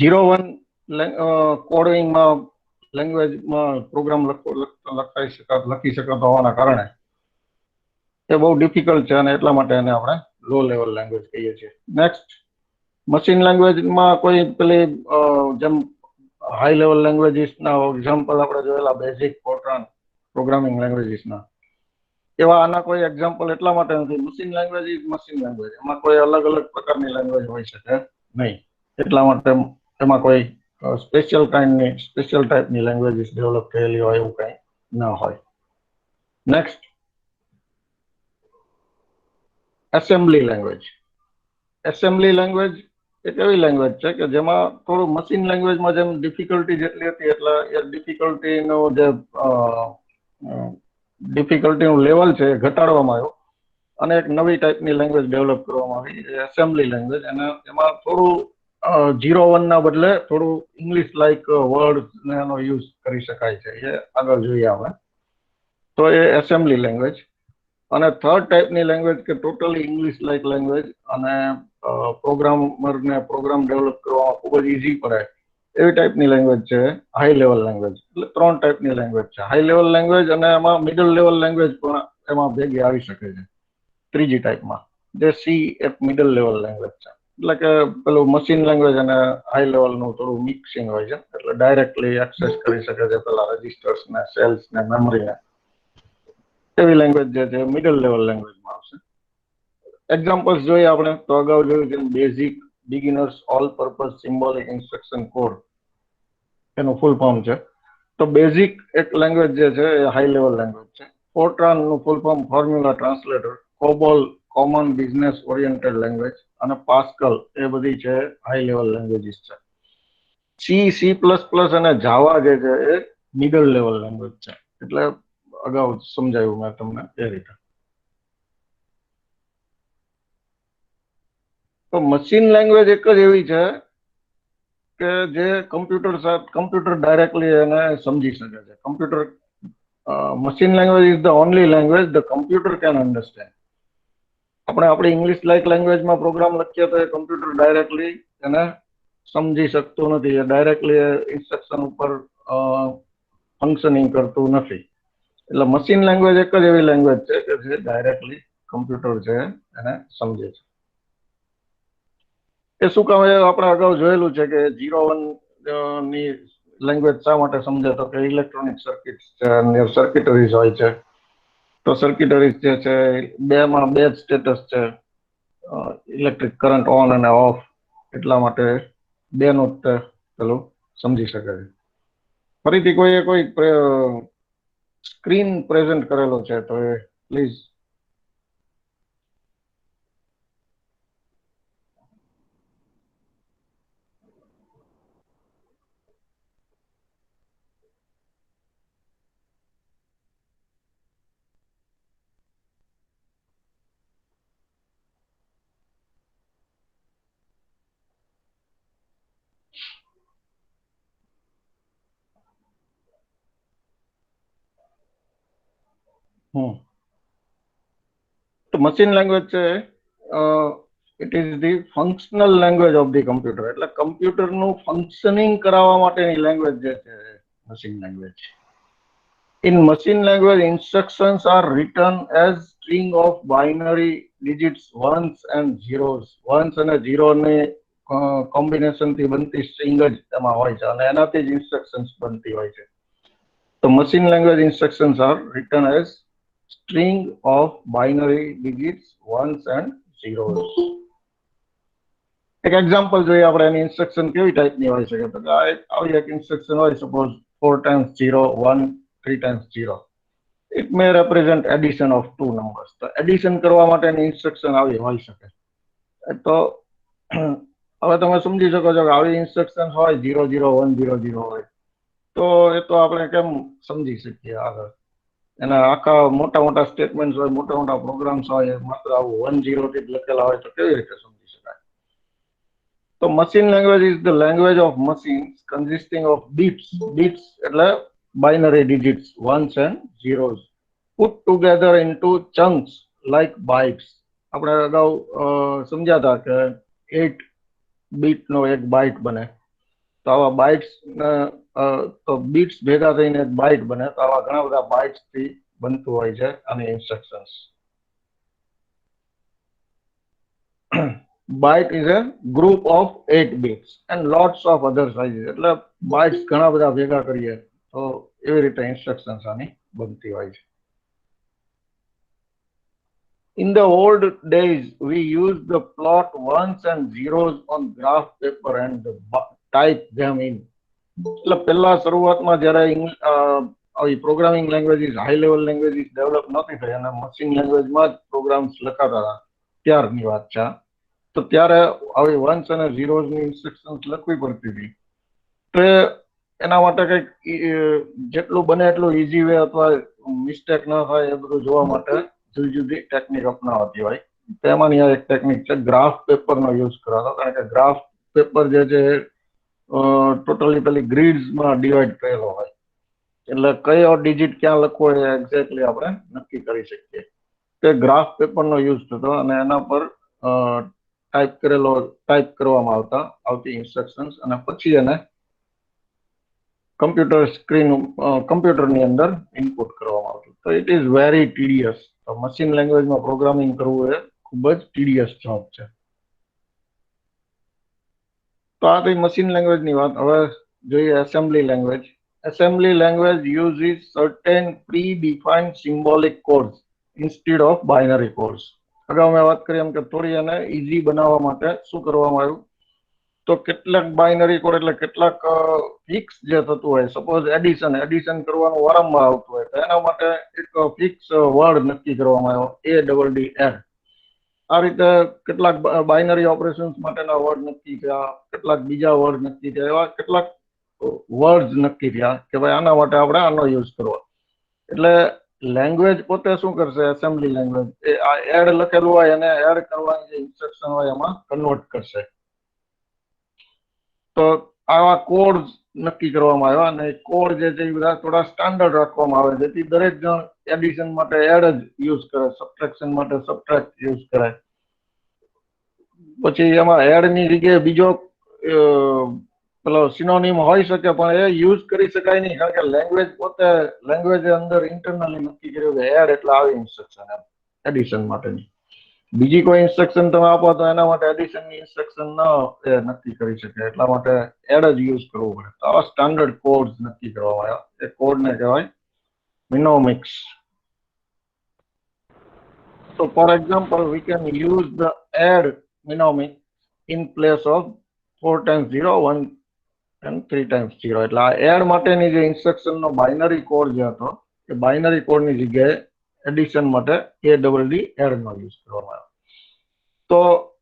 01 કોડિંગમાં લેંગ્વેજમાં પ્રોગ્રામ લખી શકાતો હોવાના કારણે એ બહુ ડિફિકલ્ટ છે અને એટલા માટે એને આપણે લો લેવલ લેંગ્વેજ કહીએ છીએ. નેક્સ્ટ, મશીન લેંગ્વેજમાં કોઈ પેલી જેમ હાઈ લેવલ લેંગ્વેજીસના એક્ઝામ્પલ આપણે જોયેલા બેઝિક ફોરટ્રાન પ્રોગ્રામિંગ લેંગ્વેજીસના, એવા આના કોઈ એક્ઝામ્પલ એટલા માટે નથી. Machine language is machine language, એમાં કોઈ અલગ અલગ પ્રકારની લેંગ્વેજ હોઈ શકે નહીં. એટલા માટે એમાં કોઈ સ્પેશિયલ ટાઈપની લેંગ્વેજીસ ડેવલપ થયેલી હોય એવું કંઈ ના હોય. Next, assembly language. Assembly language એક એવી લેંગ્વેજ છે કે જેમાં થોડું મશીન લેંગ્વેજમાં જેમ ડિફિકલ્ટી જેટલી હતી એટલે એ ડિફિકલ્ટીનું જે ડિફિકલ્ટીનું લેવલ છે એ ઘટાડવામાં આવ્યો અને એક નવી ટાઈપની લેંગ્વેજ ડેવલપ કરવામાં આવી, એસેમ્બલી લેંગ્વેજ. અને એમાં થોડું 01 ના બદલે થોડું ઇંગ્લિશ લાઇક વર્ડ એનો યુઝ કરી શકાય છે, એ આગળ જોઈએ આપણે. તો એ એસેમ્બલી લેંગ્વેજ. અને થર્ડ ટાઈપની લેંગ્વેજ કે ટોટલી ઇંગ્લિશ લાઇક લેંગ્વેજ અને પ્રોગ્રામરને પ્રોગ્રામ ડેવલપ કરવામાં ખૂબ જ ઇઝી પડે એવી ટાઈપની લેંગ્વેજ છે હાઈ લેવલ લેંગ્વેજ. એટલે 3 ટાઈપની લેંગ્વેજ છે, હાઈ લેવલ લેંગ્વેજ અને એમાં મિડલ લેવલ લેંગ્વેજ પણ એમાં ભેગી આવી શકે છે ત્રીજી ટાઈપમાં, જે સી એક મિડલ લેવલ લેંગ્વેજ છે. એટલે કે પેલું મશીન લેંગ્વેજ અને હાઈ લેવલનું થોડું મિક્સિંગ હોય છે, એટલે ડાયરેક્ટલી એક્સેસ કરી શકે છે પેલા રજિસ્ટર્સ ને સેલ્સ ને મેમરીને. એવી લેંગ્વેજ જે છે મિડલ લેવલ લેંગ્વેજમાં આવશે. એક્ઝામ્પલ્સ જોઈએ આપણે તો અગાઉ જોયું કે basic beginners all purpose symbolic instruction code એનું ફૂલ ફોર્મ છે. તો બેઝિક એક લેંગ્વેજ જે છે એ હાઈ લેવલ લેંગ્વેજ છે. ફોરટ્રાન નું full form formula translator, COBOL common business oriented language અને પાસ્કલ એ બધી છે હાઈ લેવલ લેંગ્વેજીસ છે. સી++ અને જાવા જે છે એ મિડલ લેવલ લેંગ્વેજ છે. એટલે અગાઉ સમજાવ્યું મેં તમને એ રીતે. તો મશીન લેંગ્વેજ એક જ એવી છે કે જે કમ્પ્યુટર ડાયરેક્ટલી એને સમજી શકે છે. Machine language is the only language the computer can understand. આપણે આપણી ઇંગ્લિશ લાઇક લેંગ્વેજમાં પ્રોગ્રામ લખીએ તો એ કમ્પ્યુટર ડાયરેક્ટલી એને સમજી શકતું નથી, એ ડાયરેક્ટલી ઇન્સ્ટ્રક્શન ઉપર ફંક્શનિંગ કરતું નથી. એટલે મશીન લેંગ્વેજ એક જ એવી લેંગ્વેજ છે કે જે ડાયરેક્ટલી કમ્પ્યુટર છે એને સમજે છે. એ શું કામ, આપણે અગાઉ જોયેલું છે કે 01 ની લેંગ્વેજ શા માટે સમજે, તો કે ઇલેક્ટ્રોનિક સર્કિટરીઝ હોય છે. તો સર્કિટરીઝ જે છે બેમાં બે જ સ્ટેટસ છે, ઇલેક્ટ્રિક કરંટ ઓન અને ઓફ, એટલા માટે બેનું જ પેલું સમજી શકે છે. ફરીથી કોઈ સ્ક્રીન પ્રેઝન્ટ કરેલો છે તો એ પ્લીઝ. તો મશીન લેંગ્વેજ છે it is the functional language of the computer. એટલે કમ્પ્યુટરનું ફંક્શનિંગ કરાવવા માટેની લેંગ્વેજ જે છે machine language. In machine language, instructions are written as string of binary digits ones and zeros. Ones અને zero ની combination થી બનતી સ્ટ્રિંગ જ એમાં હોય છે અને એનાથી જ ઇન્સ્ટ્રક્શન્સ બનતી હોય છે. તો machine language instructions are written as string of binary digits ones and zeros. એક એક્ઝામ્પલ જોઈએ આપણે એની ઇન્સ્ટ્રક્શન કેવી ટાઈપની હોય શકે. તો આવી એક ઇન્સ્ટ્રક્શન હોય, suppose 4 times 0 1 3 times 0. It may represent addition of two numbers. તો એડિશન કરવા માટેની ઇન્સ્ટ્રક્શન આવી હોઈ શકે. તો હવે તમે સમજી શકો છો કે આવી ઇન્સ્ટ્રક્શન હોય 0 0 1 0 0 હોય તો એ તો આપણે કેમ સમજી શકીએ આગળ. એના આખા મોટા મોટા સ્ટેટમેન્ટ હોય, મોટા મોટા પ્રોગ્રામ્સ હોય, માત્ર આવું 1 0 થી જ લખેલા હોય તો કેવી રીતે સમજી શકાય. તો machine language is the language of machines consisting of bits. Bits એટલે binary digits ones and zeros put together into chunks like bytes. આપણે અગાઉ સમજ્યા હતા કે 8 બીટ નો એક બાઇટ બને, તો આવા બાઇટ્સ તો બીટ્સ ભેગા થઈને એક બાઇટ બને, તો આવા ઘણા બધા બાઇટ્સ થી બનતું હોય છે આની instructions. Byte is a group of 8 bits and lots of other sizes. એટલે બાઇટ્સ ઘણા બધા ભેગા કરીએ તો એવી રીતે ઇન્સ્ટ્રક્શન્સ આની બનતી હોય છે. In the old days, we used the plot ones and zeros on graph paper and type them in. એટલે પહેલા શરૂઆતમાં જ્યારે આવી programming languages, high level languages develop નહોતી થઈ અને મશીન લેંગ્વેજમાં જ પ્રોગ્રામ્સ લખાતા હતા ત્યારની વાત છે. તો ત્યારે આવી વન્સ અને ઝીરોઝની ઇન્સ્ટ્રક્શન્સ લખવી પડતી હતી. તો એના માટે કંઈક જેટલું બને એટલું ઇઝી વે અથવા મિસ્ટેક ન થાય એ બધું જોવા માટે જુદી જુદી ટેકનિક અપનાવતી હોય. તેમાંની આ એક ટેકનિક છે ગ્રાફ પેપરનો યુઝ કરવાનો. કારણ કે ગ્રાફ પેપર જે છે ટોટલી પેલી ગ્રીડ્સમાં ડિવાઈડ કરેલો હોય, એટલે કયો ડિજિટ ક્યાં લખવો એ એક્ઝેક્ટલી આપણે નક્કી કરી શકીએ. તે ગ્રાફ પેપરનો યુઝ થતો અને એના પર ટાઈપ કરવામાં આવતી ઇન્સ્ટ્રક્શન્સ અને પછી એને કમ્પ્યુટરની અંદર ઇનપુટ કરવામાં આવતું. તો ઇટ ઇઝ વેરી ટીડિયસ. તો મશીન લેંગ્વેજમાં પ્રોગ્રામિંગ કરવું એ ખૂબ જ ટીડિયસ જોબ છે. તો આ થઈ મશીન લેંગ્વેજની વાત. હવે જોઈએ assembly language. Assembly language uses certain predefined symbolic codes instead of binary codes. અગાઉ મેં વાત કરી એમ કે થોડી એને ઈઝી બનાવવા માટે શું કરવામાં આવ્યું, તો કેટલાક બાઇનરી કોડ એટલે કેટલાક ફિક્સ જે થતું હોય, સપોઝ એડિશન કરવાનું વારંવાર આવતું હોય તો એના માટે એક ફિક્સ વર્ડ નક્કી કરવામાં આવ્યો, ADD એડ. આ રીતે કેટલાક બાઇનરી ઓપરેશન્સ માટેના વર્ડ નક્કી થયા, કેટલાક બીજા વર્ડ નક્કી થયા, એવા કેટલાક વર્ડ નક્કી થયા કે ભાઈ આના માટે આપણે આનો યુઝ કરવો. એટલે લેંગ્વેજ પોતે શું કરશે, એસેમ્બલી લેંગ્વેજ એ આ એડ લખેલું હોય એને એડ કરવાની જે ઇન્સ્ટ્રક્શન હોય એમાં કન્વર્ટ કરશે. તો આવા કોડ નક્કી કરવામાં આવ્યા અને કોડ જે છે એ બધા થોડા સ્ટાન્ડર્ડ રાખવામાં આવે જેથી દરેક જણ એડિશન માટે એડ જ યુઝ કરે, સબટ્રેક્શન માટે સબટ્રેક્ટ યુઝ કરે. પછી એમાં એડ ની જગ્યાએ બીજો પેલો સિનોનિમ હોઈ શકે પણ એ યુઝ કરી શકાય નહીં, કારણ કે લેંગ્વેજ પોતે લેંગ્વેજ અંદર ઇન્ટરનલી નક્કી કર્યું કે એડ એટલે આવી ઇન્સ્ટ્રક્શન એડિશન માટેની. બીજી કોઈ ઇન્સ્ટ્રક્શન તમે આપો તો એના માટે એડિશનની ઇન્સ્ટ્રક્શન નક્કી કરી શકે, એટલા માટે એડ જ યુઝ કરવું પડે. તો આવા સ્ટાન્ડર્ડ કોડ્સ નક્કી કરવામાં આવ્યા. એ કોડને કહેવાય મિનોમિક્સ. So for example, we can use the add mnemonic in place of 4 times 0, 1 and 3 times 0. એટલે આ એડ માટેની જે ઇન્સ્ટ્રક્શનનો બાઇનરી કોડ જે હતો એ બાઇનરી કોડની જગ્યાએ એડિશન માટે ADD એડનો યુઝ કરવામાં આવ્યો. તો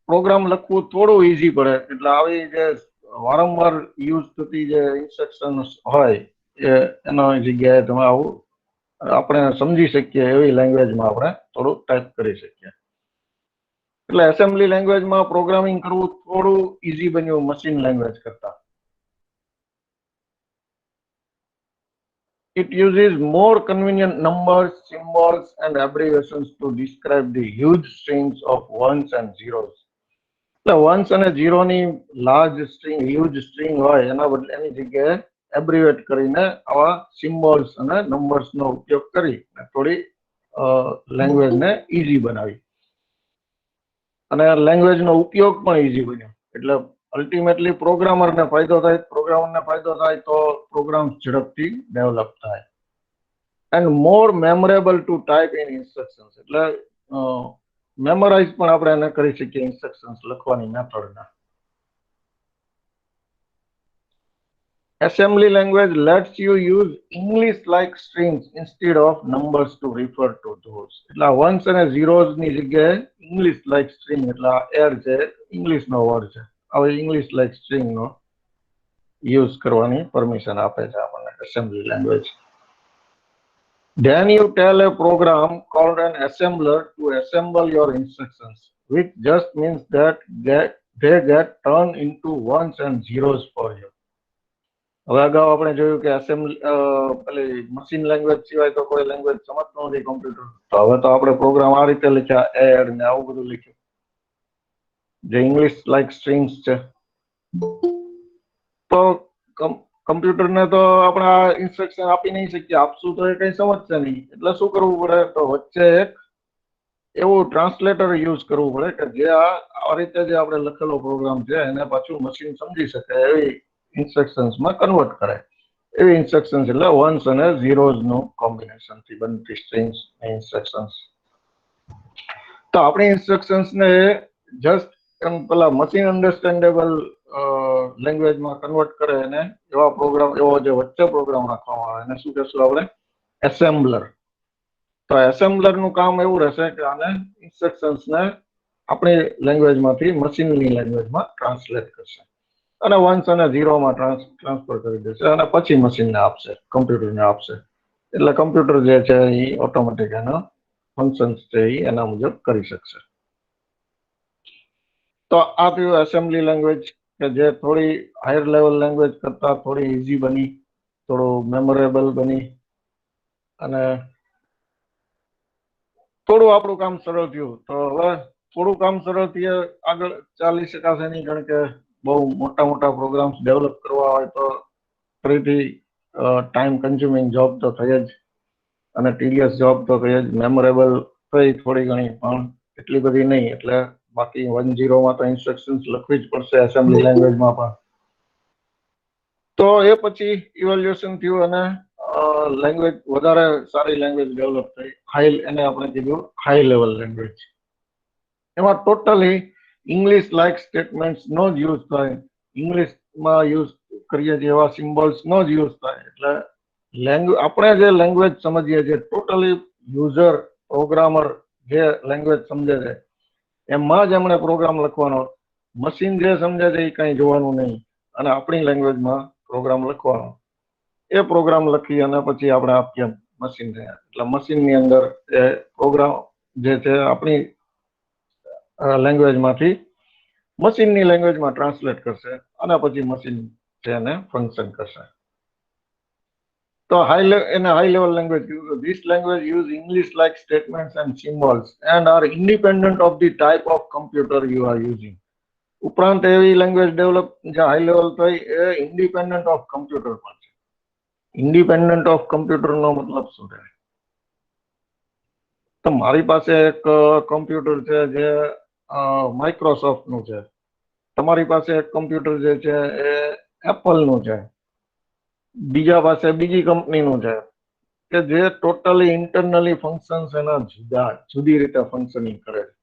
પ્રોગ્રામ લખવું થોડું ઈઝી પડે. એટલે આવી જે વારંવાર યુઝ થતી જે ઇન્સ્ટ્રક્શન્સ હોય એના જગ્યાએ તમે આવું આપણે સમજી શકીએ એવી લેંગ્વેજમાં આપણે થોડું ટાઈપ કરી શકીએ. એટલે એસેમ્બલી લેંગ્વેજમાં પ્રોગ્રામિંગ કરવું થોડું ઈઝી બન્યું મશીન લેંગ્વેજ કરતા. It uses more convenient numbers, symbols and abbreviations to describe the huge strings of ones and zeros. એટલે વન્સ અને ઝીરો ની લાર્જ સ્ટ્રિંગ, હ્યુજ સ્ટ્રિંગ હોય એના બદલે એની જગ્યાએ એબ્રિવેટ કરીને આવા સિમ્બોલ્સ અને નંબર્સ નો ઉપયોગ કરી થોડી લેંગ્વેજ ને ઈઝી બનાવી અને લેંગ્વેજ નો ઉપયોગ પણ ઈઝી બન્યો. એટલે અલ્ટિમેટલી પ્રોગ્રામરને ફાયદો થાય તો પ્રોગ્રામ્સ ઝડપથી ડેવલપ થાય. And more memorable to type in instructions. એટલે મેમોરાઇઝ પણ આપણે એને કરી શકીએ ઇન્સ્ટ્રક્શન્સ લખવાની મેથડના. Assembly language lets you use English-like strings instead of numbers to refer to those. એટલે ones અને zeros ની જગ્યાએ English-like string એટલે એડ છે ઇંગ્લિશ નો વર્ડ છે, હવે English-like string નો યુઝ કરવાની પરમિશન આપે છે આપણને assembly language. Then you tell a program called an assembler to assemble your instructions, which just means that they get turned into ones and zeros for you. હવે અગાઉ આપણે જોયું કે assembly પેલી મશીન લેંગ્વેજ સિવાય તો કોઈ લેંગ્વેજ સમજતો નથી કોમ્પ્યુટર. તો હવે તો આપણે પ્રોગ્રામ આ રીતે લખ્યા, એડ ને આવું બધું લખ્યું જે ઇંગ્લિશ લાઈક સ્ટ્રિંગ્સ છે. તો કમ્પ્યુટર ને તો આપણા ઇન્સ્ટ્રક્શન આપી નહીં શકીએ, આપશું તો એ કઈ સમજશે નહીં, એટલે શું કરવું પડે, તો વચ્ચે એક એવું ટ્રાન્સલેટર યુઝ કરવું પડે કે જે આ રીતે જે આપણે લખેલો પ્રોગ્રામ છે એને પાછું મશીન સમજી શકે એવી ઇન્સ્ટ્રક્શન્સમાં કન્વર્ટ કરે. એવી ઇન્સ્ટ્રક્શન્સ એટલે વન્સ અને ઝીરોઝ નું કોમ્બિનેશન થી બનતી સ્ટ્રિંગ્સ ઇન્સ્ટ્રક્શન્સ. તો આપણી ઇન્સ્ટ્રક્શન્સ ને જસ્ટ એમ પેલા મશીન અન્ડરસ્ટેન્ડેબલ લેંગ્વેજમાં કન્વર્ટ કરે અને એવા પ્રોગ્રામ, એવો જે વચ્ચે પ્રોગ્રામ રાખવામાં આવે એને શું કહેશું આપણે, એસેમ્બલર. તો એસેમ્બલર નું કામ એવું રહેશે કે આને ઇન્સ્ટ્રક્શન્સ ને આપણી લેંગ્વેજમાંથી મશીનની લેંગ્વેજમાં ટ્રાન્સલેટ કરશે અને વન્સ અને ઝીરોમાં ટ્રાન્સફર કરી દેશે અને પછી મશીનને આપશે, કમ્પ્યુટરને આપશે. એટલે કમ્પ્યુટર જે છે એ ઓટોમેટિક એના ફંક્શન્સ છે એ એના મુજબ કરી શકશે. તો આ થયું એસેમ્બલી લેંગ્વેજ કે જે થોડી હાયર લેવલ લેંગ્વેજ કરતા થોડી ઇઝી બની, થોડું મેમોરેબલ બની અને થોડું આપણું કામ સરળ થયું. તો હવે થોડું કામ સરળ થયે આગળ ચાલી શકાશે નહીં, કારણ કે બહુ મોટા મોટા પ્રોગ્રામ્સ ડેવલપ કરવા હોય તો ફરીથી ટાઈમ કન્ઝ્યુમિંગ જોબ તો થઈ જ, અને ટીડીએસ જોબ તો થઈ જ. મેમોરેબલ થઈ થોડી ઘણી, પણ એટલી બધી નહીં. એટલે બાકી 1.0 તો ઇન્સ્ટ્રક્શન્સ લખવી જ પડશે એસેમ્બલી લેંગ્વેજમાં પણ. તો એ પછી ઇવેલ્યુએશન થયું અને લેંગ્વેજ વધારે સારી લેંગ્વેજ ડેવલપ થઈ. એને આપણે કીધું હાઈ લેવલ લેંગ્વેજ. એમાં ટોટલી ઇંગ્લિશ લાઇક સ્ટેટમેન્ટ્સ નો જ યુઝ થાય, ઇંગ્લિશમાં યુઝ કરીએ છીએ એવા સિમ્બોલ્સ નો જ યુઝ થાય. એટલે આપણે જે લેંગ્વેજ સમજીએ છીએ ટોટલી યુઝર પ્રોગ્રામર જે લેંગ્વેજ સમજે છે એમાં જ એમણે પ્રોગ્રામ લખવાનો. મશીન જે સમજે છે એ કઈ જોવાનું નહીં, અને આપણી લેંગ્વેજમાં પ્રોગ્રામ લખવાનો. એ પ્રોગ્રામ લખી અને પછી આપણે આપીએ મશીનને, એટલે મશીનની અંદર એ પ્રોગ્રામ જે છે આપણી લેંગ્વેજમાંથી મશીનની લેંગ્વેજમાં ટ્રાન્સલેટ કરશે અને પછી મશીન છે એને ફંક્શન કરશે. તો એને હાઈ લેવલ લેંગ્વેજ કીધું. This language use English like statements and symbols and R independent of the type of computer you are using. ઉપરાંત એવી લેંગ્વેજ ડેવલપ જે હાઈ લેવલ થઈ એ ઇન્ડિપેન્ડન્ટ ઓફ કમ્પ્યુટર પણ છે. ઇન્ડિપેન્ડન્ટ ઓફ કમ્પ્યુટર નો મતલબ શું થાય? તો મારી પાસે એક કમ્પ્યુટર છે જે માઇક્રોસોફ્ટ નું છે, તમારી પાસે એક કમ્પ્યુટર જે છે એ એપલ નું છે, બીજા પાસે બીજી કંપનીનું છે, કે જે ટોટલી ઇન્ટરનલી ફંક્શન્સ એના જુદી રીતે ફંક્શનિંગ કરે છે.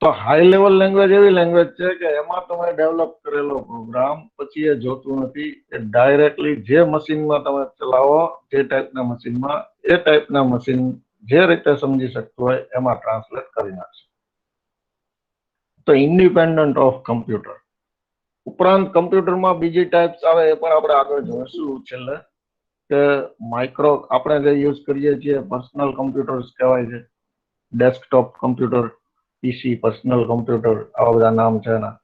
તો હાઈ લેવલ લેંગ્વેજ એવી લેંગ્વેજ છે કે એમાં તમે ડેવલપ કરેલો પ્રોગ્રામ પછી એ જોતું નથી, એ ડાયરેક્ટલી જે મશીનમાં તમે ચલાવો, જે ટાઈપના મશીનમાં, એ ટાઈપના મશીન જે રીતે સમજી શકતું હોય એમાં ટ્રાન્સલેટ કરી નાખશે. તો ઇન્ડિપેન્ડન્ટ ઓફ કમ્પ્યુટર. ઉપરાંત કમ્પ્યુટરમાં બીજી ટાઈપ્સ આવે એ પણ આપણે આગળ જોઈશું છેલ્લે, કે આપણે જે યુઝ કરીએ છીએ પર્સનલ કમ્પ્યુટર્સ કહેવાય છે, ડેસ્કટોપ કમ્પ્યુટર, પીસી, પર્સનલ કમ્પ્યુટર, આવા બધા નામ છે એના.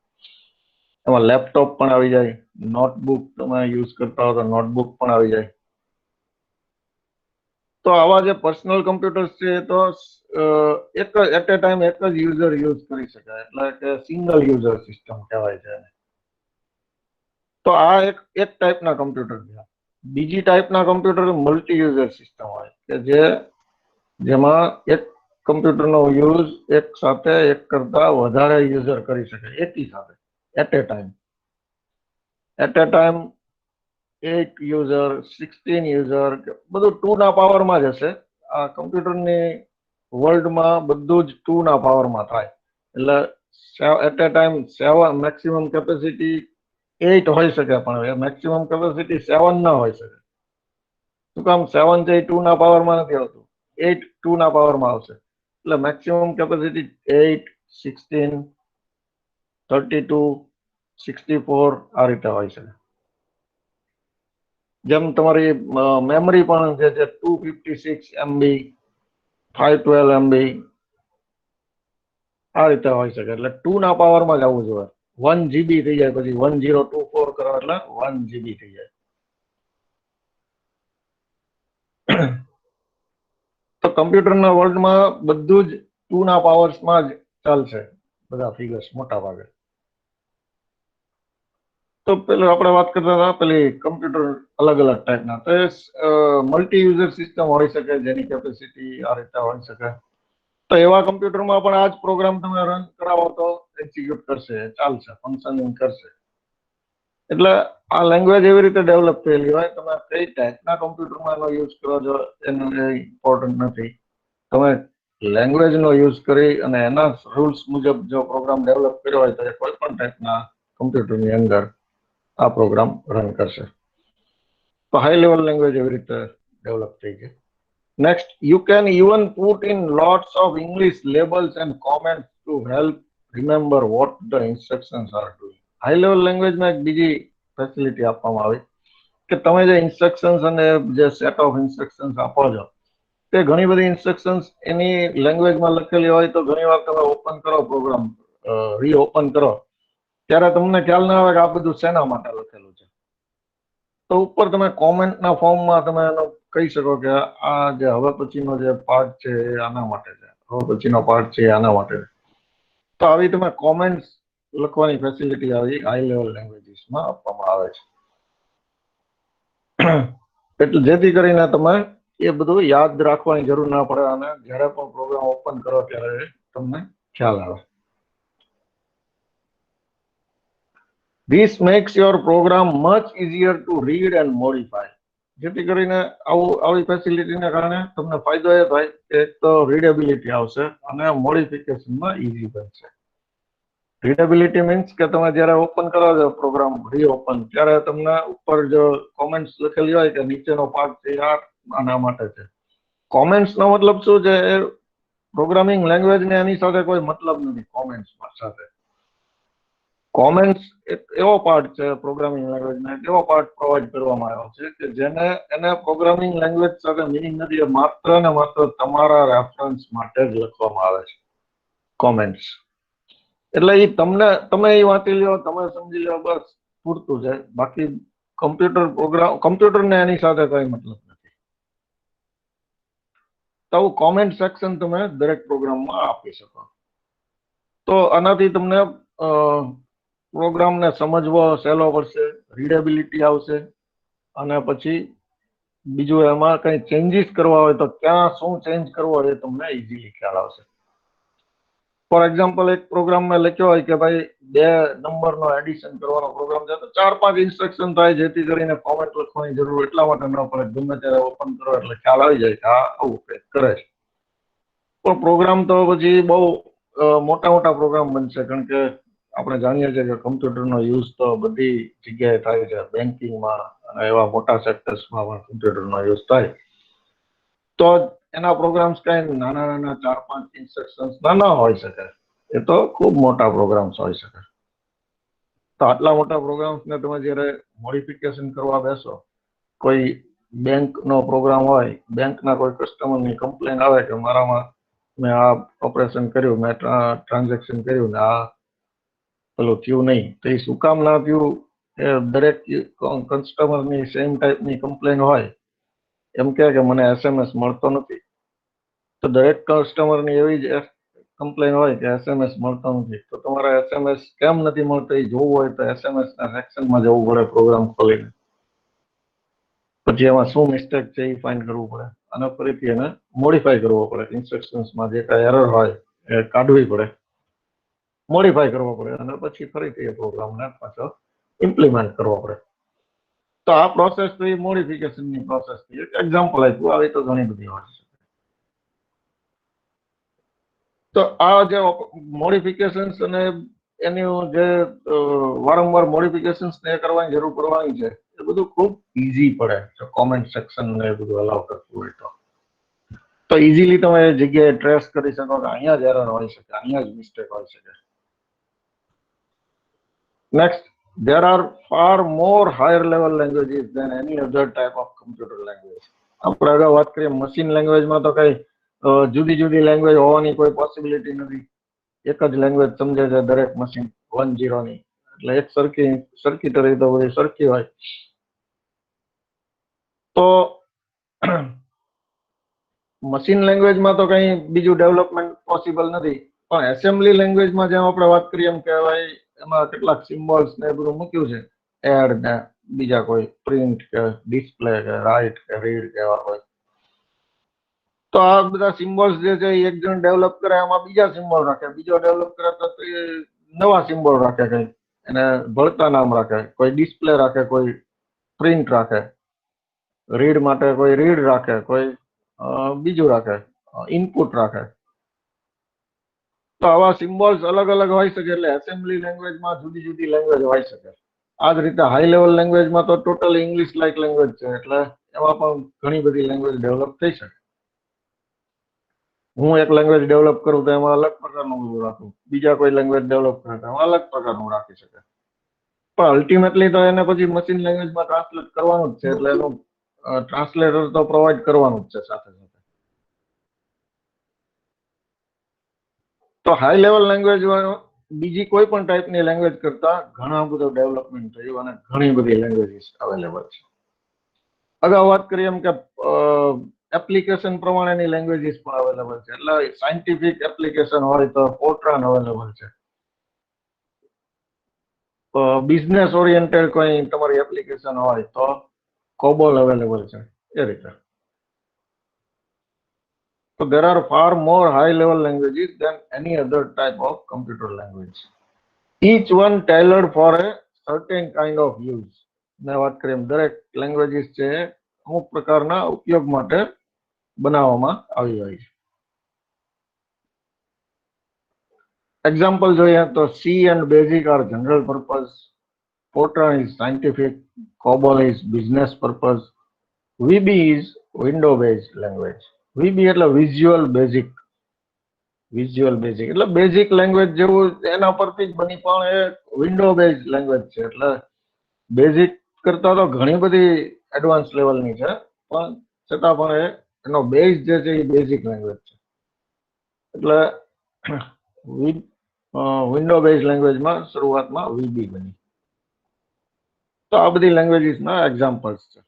એમાં લેપટોપ પણ આવી જાય, નોટબુક તમે યુઝ કરતા હો તો નોટબુક પણ આવી જાય. તો આવા જે પર્સનલ કમ્પ્યુટર્સ છે તો એક એટ એ ટાઈમ એક જ યુઝર યુઝ કરી શકાય, એટલે કે સિંગલ યુઝર સિસ્ટમ કહેવાય છે. તો આ એક ટાઈપના કમ્પ્યુટર છે. બીજી ટાઈપના કમ્પ્યુટર મલ્ટી યુઝર સિસ્ટમ હોય કે જેમાં એક કમ્પ્યુટરનો યુઝ એક સાથે એક કરતા વધારે યુઝર કરી શકે એકી સાથે, at a time. 8 user, 16 user, બધું 2 ના પાવરમાં જ હશે. આ કમ્પ્યુટરની વર્લ્ડમાં બધું જ 2 ના પાવરમાં થાય. એટલે at a time 7 maximum capacity 8 હોઈ શકે, પણ મેક્સિમમ કેપેસિટી 7 ના હોઈ શકે. શું કામ? 7 છે 2 ના પાવરમાં નથી આવતું, 8 2 ના પાવરમાં આવશે. એટલે મેક્સિમમ કેપેસિટી 8, 16, 32, 64 આ રીતે હોય છે. જેમ તમારી મેમરી પણ જે છે 256 MB, 512 MB આ રીતે હોય શકે. એટલે 2 ના પાવરમાં જ આવવું જોઈએ. 1 GB થઈ જાય પછી 1024 કરો એટલે 1 GB થઈ જાય. તો કમ્પ્યુટરના વર્લ્ડમાં બધું જ 2 ના પાવર્સમાં જ ચાલશે, બધા ફિગર્સ મોટા ભાગે. તો પેલું આપણે વાત કરતા હતા પેલી કમ્પ્યુટર અલગ અલગ ટાઈપના, તો મલ્ટી યુઝર સિસ્ટમ હોઈ શકે જેની કેપેસિટી આ રીતે હોઈ શકે. તો એવા કમ્પ્યુટરમાં પણ આ જ પ્રોગ્રામ તમે રન કરાવો તો એક્ઝિક્યુટ કરશે, ચાલશે, ફંક્શનિંગ કરશે. એટલે આ લેંગ્વેજ એવી રીતે ડેવલપ થયેલી હોય, તમે કઈ ટાઈપના કમ્પ્યુટરમાં એનો યુઝ કરો છો એનું ઇમ્પોર્ટન્ટ નથી. તમે લેંગ્વેજનો યુઝ કરી અને એના રૂલ્સ મુજબ જો પ્રોગ્રામ ડેવલપ કર્યો હોય તો એ કોઈ પણ ટાઈપના કમ્પ્યુટરની અંદર આ પ્રોગ્રામ રન કરશે. તો હાઈ લેવલ લેંગ્વેજ એવી રીતે ડેવલપ થઈ ગઈ. Next, you can even put in lots of English labels and comments to help remember what the instructions are doing. High level લેંગ્વેજમાં એક બીજી ફેસિલિટી આપવામાં આવી કે તમે જે ઇન્સ્ટ્રક્શન્સ અને જે સેટ ઓફ ઇન્સ્ટ્રક્શન્સ આપો છો તે ઘણી બધી ઇન્સ્ટ્રક્શન્સ એની લેંગ્વેજમાં લખેલી હોય તો ઘણી વાર તમે ઓપન કરો પ્રોગ્રામ, રીઓપન કરો ત્યારે તમને ખ્યાલ ના આવે કે આ બધું શેના માટે લખેલું છે. તો ઉપર તમે કોમેન્ટના ફોર્મમાં તમે એનો કહી શકો કે આ જે હવે પછીનો જે પાર્ટ છે એ આના માટે છે, હવે પછીનો પાર્ટ છે આના માટે છે. તો આવી તમે કોમેન્ટ્સ લખવાની ફેસિલિટી આવી હાઈ લેવલ લેંગ્વેજીસમાં આપવામાં આવે છે. એટલે જેથી કરીને તમે એ બધું યાદ રાખવાની જરૂર ના પડે અને જ્યારે પણ પ્રોગ્રામ ઓપન કરો ત્યારે તમને ખ્યાલ આવે. This makes your program much easier to read and modify. જેથી કરીને આવી ફેસિલિટીને કારણે તમને ફાયદો એ થાય કે એક તો રીડેબિલિટી આવશે અને મોડિફિકેશનમાં ઈઝી બનશે. રીડેબિલિટી મીન્સ કે તમે જ્યારે ઓપન કરો છો પ્રોગ્રામ રીઓપન ત્યારે તમને ઉપર જો કોમેન્ટ્સ લખેલી હોય કે નીચેનો પાર્ટ છે આ આના માટે છે. કોમેન્ટ્સનો મતલબ શું છે? પ્રોગ્રામિંગ લેંગ્વેજને એની સાથે કોઈ મતલબ નથી કોમેન્ટ્સ સાથે. કોમેન્ટ્સ એક એવો પાર્ટ છે પ્રોગ્રામિંગ લેંગ્વેજનો, એક એવો પાર્ટ પ્રોવાઈડ કરવામાં આવ્યો છે કે જેને એને પ્રોગ્રામિંગ લેંગ્વેજ સાથે મિનિંગ નથી, એ માત્ર ને માત્ર તમારા રેફરન્સ માટે જ લખવામાં આવે છે કોમેન્ટ્સ. એટલે એ તમે એ વાંચી લ્યો, તમે સમજી લો, બસ પૂરતું છે. બાકી કમ્પ્યુટરને એની સાથે કઈ મતલબ નથી. તો કોમેન્ટ સેક્શન તમે દરેક પ્રોગ્રામમાં આપી શકો. તો આનાથી તમને પ્રોગ્રામને સમજવો સહેલો પડશે, રીડેબિલિટી આવશે અને પછી બીજું એમાં કઈ ચેન્જીસ કરવા હોય તો ક્યાં શું ચેન્જ કરવો એ તમને ઇઝીલી ખ્યાલ આવશે. ફોર એક્ઝામ્પલ, એક પ્રોગ્રામ મેં લખ્યો હોય કે ભાઈ 2 નંબરનો એડિશન કરવાનો પ્રોગ્રામ છે તો 4-5 ઇન્સ્ટ્રક્શન થાય જેથી કરીને કોમેન્ટ લખવાની જરૂર એટલા માટે ન પડે, ગમે ત્યારે ઓપન કરો એટલે ખ્યાલ આવી જાય કે આ આવું કંઈક કરે છે. પણ પ્રોગ્રામ તો પછી બહુ મોટા પ્રોગ્રામ બનશે, કારણ કે આપણે જાણીએ છીએ કે કમ્પ્યુટરનો યુઝ તો બધી જગ્યાએ થાય છે, બેન્કિંગમાં અને એવા મોટા સેક્ટર્સમાં પણ કમ્પ્યુટરનો યુઝ થાય. તો એના પ્રોગ્રામ્સ કઈ નાના 4-5 ઇન્સ્ટ્રક્શન્સ ના હોઈ શકે, એ તો ખૂબ મોટા પ્રોગ્રામ્સ હોઈ શકે. તો આટલા મોટા પ્રોગ્રામ્સને તમે જ્યારે મોડિફિકેશન કરવા બેસો, કોઈ બેંકનો પ્રોગ્રામ હોય, બેંકના કોઈ કસ્ટમરની કમ્પ્લેન આવે કે મારામાં મેં આ ઓપરેશન કર્યું, મેં ટ્રાન્ઝેક્શન કર્યું ને આ પેલું થયું નહીં, તો એ શું કામ ના થયું, એ દરેક કસ્ટમરની સેમ ટાઈપની કમ્પ્લેન હોય. એમ કે મને SMS મળતો નથી, તો દરેક કસ્ટમરની એવી જ કમ્પ્લેન હોય કે SMS મળતો નથી. તો તમારે SMS કેમ નથી મળતો એ જોવું હોય તો SMS ના સેક્શનમાં જવું પડે પ્રોગ્રામ ખોલીને, પછી એમાં શું મિસ્ટેક છે એ ફાઇન્ડ કરવું પડે અને ફરીથી એને મોડિફાઈ કરવો પડે. ઇન્સ્ટ્રક્શન્સમાં જે કાંઈ એરર હોય એ કાઢવી પડે, મોડિફાઈ કરવો પડે અને પછી ફરીથી એ પ્રોગ્રામને પાછો ઇમ્પ્લિમેન્ટ કરવો પડે. તો આ પ્રોસેસ તો એ મોડિફિકેશનની પ્રોસેસ થી એક એક્ઝામ્પલ આપ્યું, આવી તો ઘણી બધી હોય છે. તો આ જે મોડિફિકેશન્સ અને એનું જે વારંવાર મોડિફિકેશન્સ ને કરવાની જરૂર પડવાની છે એ બધું ખૂબ ઈઝી પડે જો કોમેન્ટ સેક્શન ને એ બધું અલાઉ કરતું હોય તો ઇઝીલી તમે એ જગ્યાએ ટ્રેસ કરી શકો કે અહીંયા જ એરર હોઈ શકે, અહીંયા જ મિસ્ટેક હોઈ શકે. Next, there are far more higher level languages than any other type of computer language. આપણે અગાઉ વાત કરીએ મશીન લેંગ્વેજમાં તો કઈ જુદી લેંગ્વેજ હોવાની કોઈ પોસિબિલિટી નથી. એક જ લેંગ્વેજ સમજે છે દરેક મશીન 1-0 ની, એટલે એક સર્કિટરી તો બધી સરખી હોય. તો મશીન લેંગ્વેજમાં તો કઈ બીજું ડેવલપમેન્ટ પોસિબલ નથી, પણ એસેમ્બલી લેંગ્વેજમાં જેમ આપણે વાત કરીએ એમ કહેવાય એમાં કેટલાક સિમ્બોલ્સ ને એ બધું મૂક્યું છે, એડ ને બીજા કોઈ પ્રિન્ટ કે ડિસ્પ્લે કે રાઇટ કે રીડ કે એવા હોય. તો આ બધા સિમ્બોલ્સ જે છે એ એક જણ ડેવલપ કરે, એમાં બીજા સિમ્બોલ રાખે, બીજો ડેવલપ કરે તો એ નવા સિમ્બોલ રાખે, કઈ એને ભળતા નામ રાખે, કોઈ ડિસ્પ્લે રાખે, કોઈ પ્રિન્ટ રાખે, રીડ માટે કોઈ રીડ રાખે, કોઈ બીજું રાખે, ઇનપુટ રાખે. તો આવા સિમ્બોલ્સ અલગ અલગ હોઈ શકે. એટલે એસેમ્બલી લેંગ્વેજમાં જુદી જુદી લેંગ્વેજ હોઈ શકે. આ જ રીતે હાઈ લેવલ લેંગ્વેજમાં તો ટોટલ ઇંગ્લિશ લાઇક લેંગ્વેજ છે, એટલે એમાં પણ ઘણી બધી લેંગ્વેજ ડેવલપ થઈ શકે. હું એક લેંગ્વેજ ડેવલપ કરું તો એમાં અલગ પ્રકારનું રાખું, બીજા કોઈ લેંગ્વેજ ડેવલપ કરે તો એમાં અલગ પ્રકારનું રાખી શકે. પણ અલ્ટિમેટલી તો એને પછી મશીન લેંગ્વેજમાં ટ્રાન્સલેટ કરવાનું જ છે, એટલે એનું ટ્રાન્સલેટર તો પ્રોવાઈડ કરવાનું જ છે સાથે સાથે. તો હાઈ લેવલ લેંગ્વેજ બીજી કોઈ પણ ટાઈપની લેંગ્વેજ કરતા ઘણા બધું ડેવલપમેન્ટ થયું અને ઘણી બધી લેંગ્વેજીસ અવેલેબલ છે. અગાઉ વાત કરી એમ કે એપ્લિકેશન પ્રમાણેની લેંગ્વેજીસ પણ અવેલેબલ છે. એટલે સાયન્ટિફિક એપ્લિકેશન હોય તો ફોર્ટ્રાન અવેલેબલ છે. બિઝનેસ ઓરિએન્ટેડ કોઈ તમારી એપ્લિકેશન હોય તો કોબોલ અવેલેબલ છે. એ રીતે. So there are far more high-level languages than any other type of computer language. Each one tailored for a certain kind of use. મેં વાત કરી એમ દરેક લેંગ્વેજીસ છે અમુક પ્રકારના ઉપયોગ માટે બનાવવામાં આવી હોય છે. એક્ઝામ્પલ જોઈએ તો C and BASIC are general purpose, Fortran is scientific, COBOL is business purpose, VB is window based language. VB એટલે વિઝ્યુઅલ બેઝિક. વિઝ્યુઅલ બેઝિક એટલે બેઝિક લેંગ્વેજ જેવું એના પરથી જ બની, પણ એ વિન્ડો બેઝ લેંગ્વેજ છે. એટલે બેઝિક કરતા તો ઘણી બધી એડવાન્સ લેવલની છે, પણ છતાં પણ એનો બેઝ જે છે એ બેઝિક લેંગ્વેજ છે. એટલે વિન્ડો બેઝ લેંગ્વેજમાં શરૂઆતમાં વીબી બની. તો આ બધી લેંગ્વેજીસના એક્ઝામ્પલ્સ છે.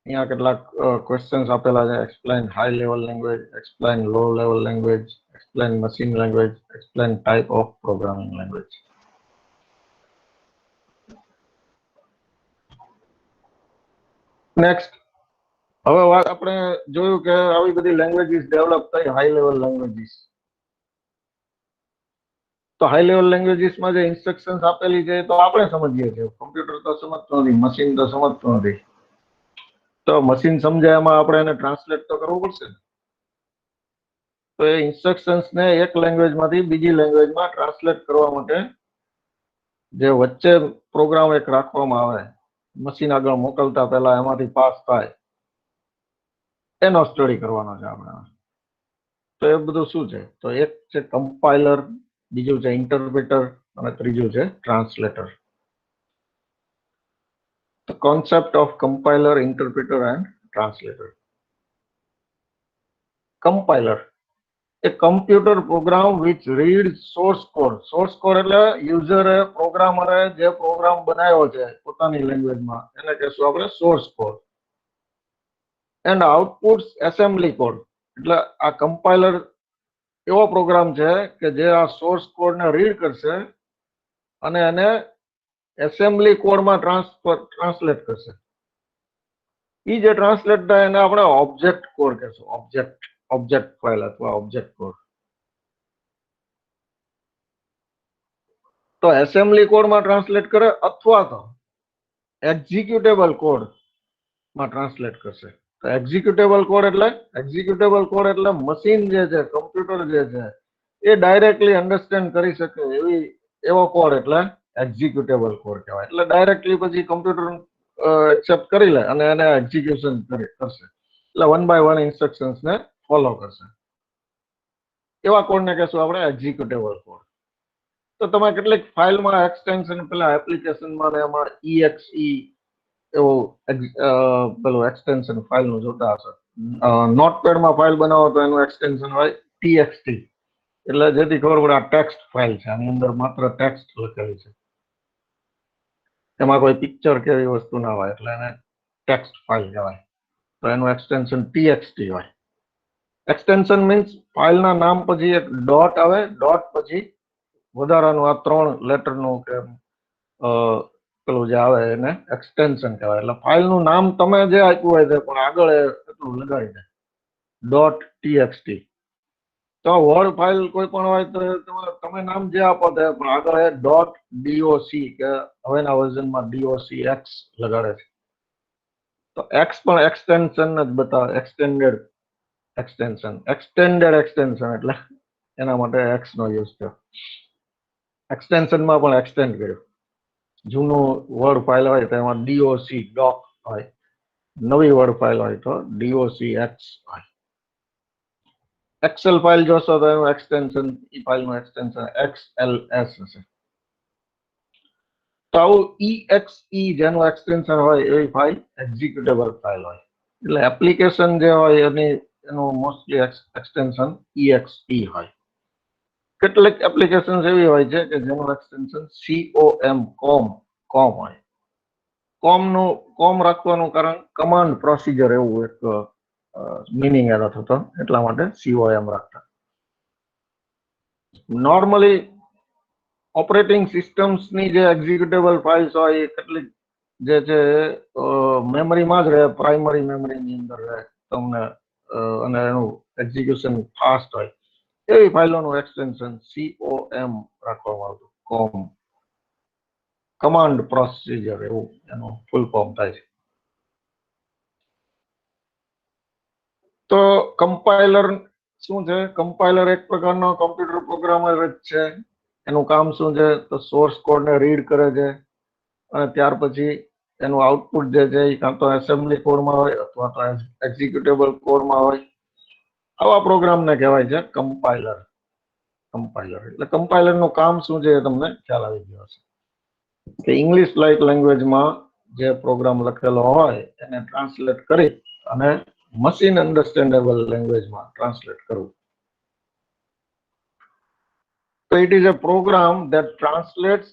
અહીંયા કેટલાક ક્વેશ્ચન્સ આપેલા છે. Explain high level language, explain low level language, explain machine language, explain type of programming language. Next, હવે વાત આપણે જોયું કે આવી બધી લેંગ્વેજીસ ડેવલપ થઈ, હાઈ લેવલ લેંગ્વેજીસ. તો હાઈ લેવલ લેંગ્વેજીસમાં જે ઇન્સ્ટ્રક્શન્સ આપેલી છે તો આપણે સમજીએ છીએ, કોમ્પ્યુટર તો સમજતો નથી, મશીન તો સમજતો નથી. તો મશીન સમજે એમાં આપણે એને ટ્રાન્સલેટ તો કરવું પડશે. તો એ ઇન્સ્ટ્રક્શન્સને એક લેંગ્વેજમાંથી બીજી લેંગ્વેજમાં ટ્રાન્સલેટ કરવા માટે જે વચ્ચે પ્રોગ્રામ એક રાખવામાં આવે, મશીન આગળ મોકલતા પહેલા એમાંથી પાસ થાય, એનો સ્ટડી કરવાનો છે આપણે. તો એ બધું શું છે? તો એક છે કમ્પાઇલર, બીજું છે ઇન્ટરપ્રિટર અને ત્રીજું છે translator. The concept of compiler, interpreter and translator. Compiler, a computer program which reads source code. Source code એટલે યુઝરે, પ્રોગ્રામરે જે પ્રોગ્રામ બનાવ્યો છે પોતાની લેંગ્વેજમાં એને કહેશું આપણે source code. And outputs assembly code. એટલે આ કમ્પાઇલર એવો પ્રોગ્રામ છે કે જે આ સોર્સ કોડને રીડ કરશે અને એને એસેમ્બલી કોડમાં ટ્રાન્સલેટ કરશે. એ જે ટ્રાન્સલેટ થાય એને આપણે ઓબ્જેક્ટ કોડ કહેશું. ઓબ્જેક્ટ ફાઇલ અથવા ઓબ્જેક્ટ કોડ. તો એસેમ્બલી કોડમાં ટ્રાન્સલેટ કરે અથવા તો એક્ઝિક્યુટેબલ કોડમાં ટ્રાન્સલેટ કરશે. તો એક્ઝિક્યુટેબલ કોડ એટલે મશીન જે છે, કમ્પ્યુટર જે છે એ ડાયરેક્ટલી અન્ડરસ્ટેન્ડ કરી શકે એવો કોડ એટલે એક્ઝિક્યુટેબલ કોડ કહેવાય. એટલે ડાયરેક્ટલી પછી કમ્પ્યુટર એક્સેપ્ટ કરી લે અને એને એક્ઝિક્યુશન કરશે. એટલે 1 by 1 ઇન્સ્ટ્રક્શન્સને ફોલો કરશે. એવા કોડને કહેશું આપણે એક્ઝિક્યુટેબલ કોડ. તો તમે કેટલીક ફાઇલમાં એક્સટેન્શન, પેલા એપ્લિકેશનમાં ને એમાં exe એવું પેલું એક્સટેન્શન ફાઇલનું જોતા હશે. નોટપેડમાં ફાઇલ બનાવો તો એનું એક્સટેન્શન હોય txt. એટલે જેથી ખબર પડે આ ટેક્સ્ટ ફાઇલ છે, આની અંદર માત્ર ટેક્સ્ટ લખેલી છે, એમાં કોઈ પિક્ચર કે એવી વસ્તુ ના હોય, એટલે એને ટેક્સ્ટ ફાઇલ કહેવાય. તો એનું એક્સટેન્શન txt હોય. એક્સટેન્શન મીન્સ ફાઇલના નામ પછી એક ડોટ આવે, ડોટ પછી વધારાનું આ 3 લેટરનું કે પેલું જે આવે એને એક્સટેન્શન કહેવાય. એટલે ફાઇલનું નામ તમે જે આપ્યું હોય તે પણ આગળ એટલું લગાડી દે .txt. તો વર્ડ ફાઇલ કોઈ પણ હોય તો તમે નામ જે આપો તે પણ આગળ .doc કે હવેના વર્ઝનમાં docx લગાડે છે. તો એક્સ પણ એક્સટેન્શન જ બતાવે, એક્સટેન્ડેડ એક્સટેન્શન એટલે એના માટે એક્સ નો યુઝ થયો. એક્સટેન્શનમાં પણ એક્સટેન્ડ કર્યું. જૂનું વર્ડ ફાઇલ હોય તો એમાં doc હોય, નવી વર્ડ ફાઇલ હોય તો docx હોય. એક્સેલ ફાઇલ જોશો તો એનું એક્સટેન્શન, ઈ ફાઇલનું એક્સટેન્શન XLS હશે. તો આવું exe જેનું એક્સટેન્શન હોય એવી ફાઇલ એક્ઝિક્યુટેબલ ફાઇલ હોય. એટલે એપ્લિકેશન જે હોય એનું મોસ્ટલી એક્સટેન્શન exe હોય. કેટલીક એપ્લિકેશન એવી હોય છે કે જેનું એક્સટેન્શન com હોય. કોમ રાખવાનું કારણ કમાન્ડ પ્રોસિજર એવું એક મિનિંગ એનો થતો, એટલા માટે COM રાખતા. નોર્મલી ઓપરેટિંગ સિસ્ટમ્સની જે એક્ઝિક્યુટેબલ ફાઇલ્સ હોય એ કેટલીક જે છે મેમરીમાં જ રહે, પ્રાઇમરી મેમરીની અંદર રહે તમને, અને એનું એક્ઝિક્યુશન ફાસ્ટ હોય એવી ફાઇલોનું એક્સટેન્શન COM રાખવામાં આવતું. કોમ કમાન્ડ પ્રોસિજર એવું એનું ફૂલ ફોર્મ થાય છે. તો કમ્પાઇલર શું છે? કમ્પાઇલર એક પ્રકારનો કમ્પ્યુટર પ્રોગ્રામર જ છે. એનું કામ શું છે? તો સોર્સ કોડને રીડ કરે છે અને ત્યાર પછી એનું આઉટપુટ જે છે એ કાં તો એસેમ્બલી કોડમાં હોય અથવા તો એક્ઝિક્યુટેબલ કોડમાં હોય. આવા પ્રોગ્રામને કહેવાય છે કમ્પાઇલર. એટલે કમ્પાઇલરનું કામ શું છે એ તમને ખ્યાલ આવી ગયો હશે કે ઇંગ્લિશ લાઇક લેંગ્વેજમાં જે પ્રોગ્રામ લખેલો હોય એને ટ્રાન્સલેટ કરી અને મશીન અન્ડરસ્ટેન્ડેબલ લેંગ્વેજમાં ટ્રાન્સલેટ કરવું. So it is a program that translates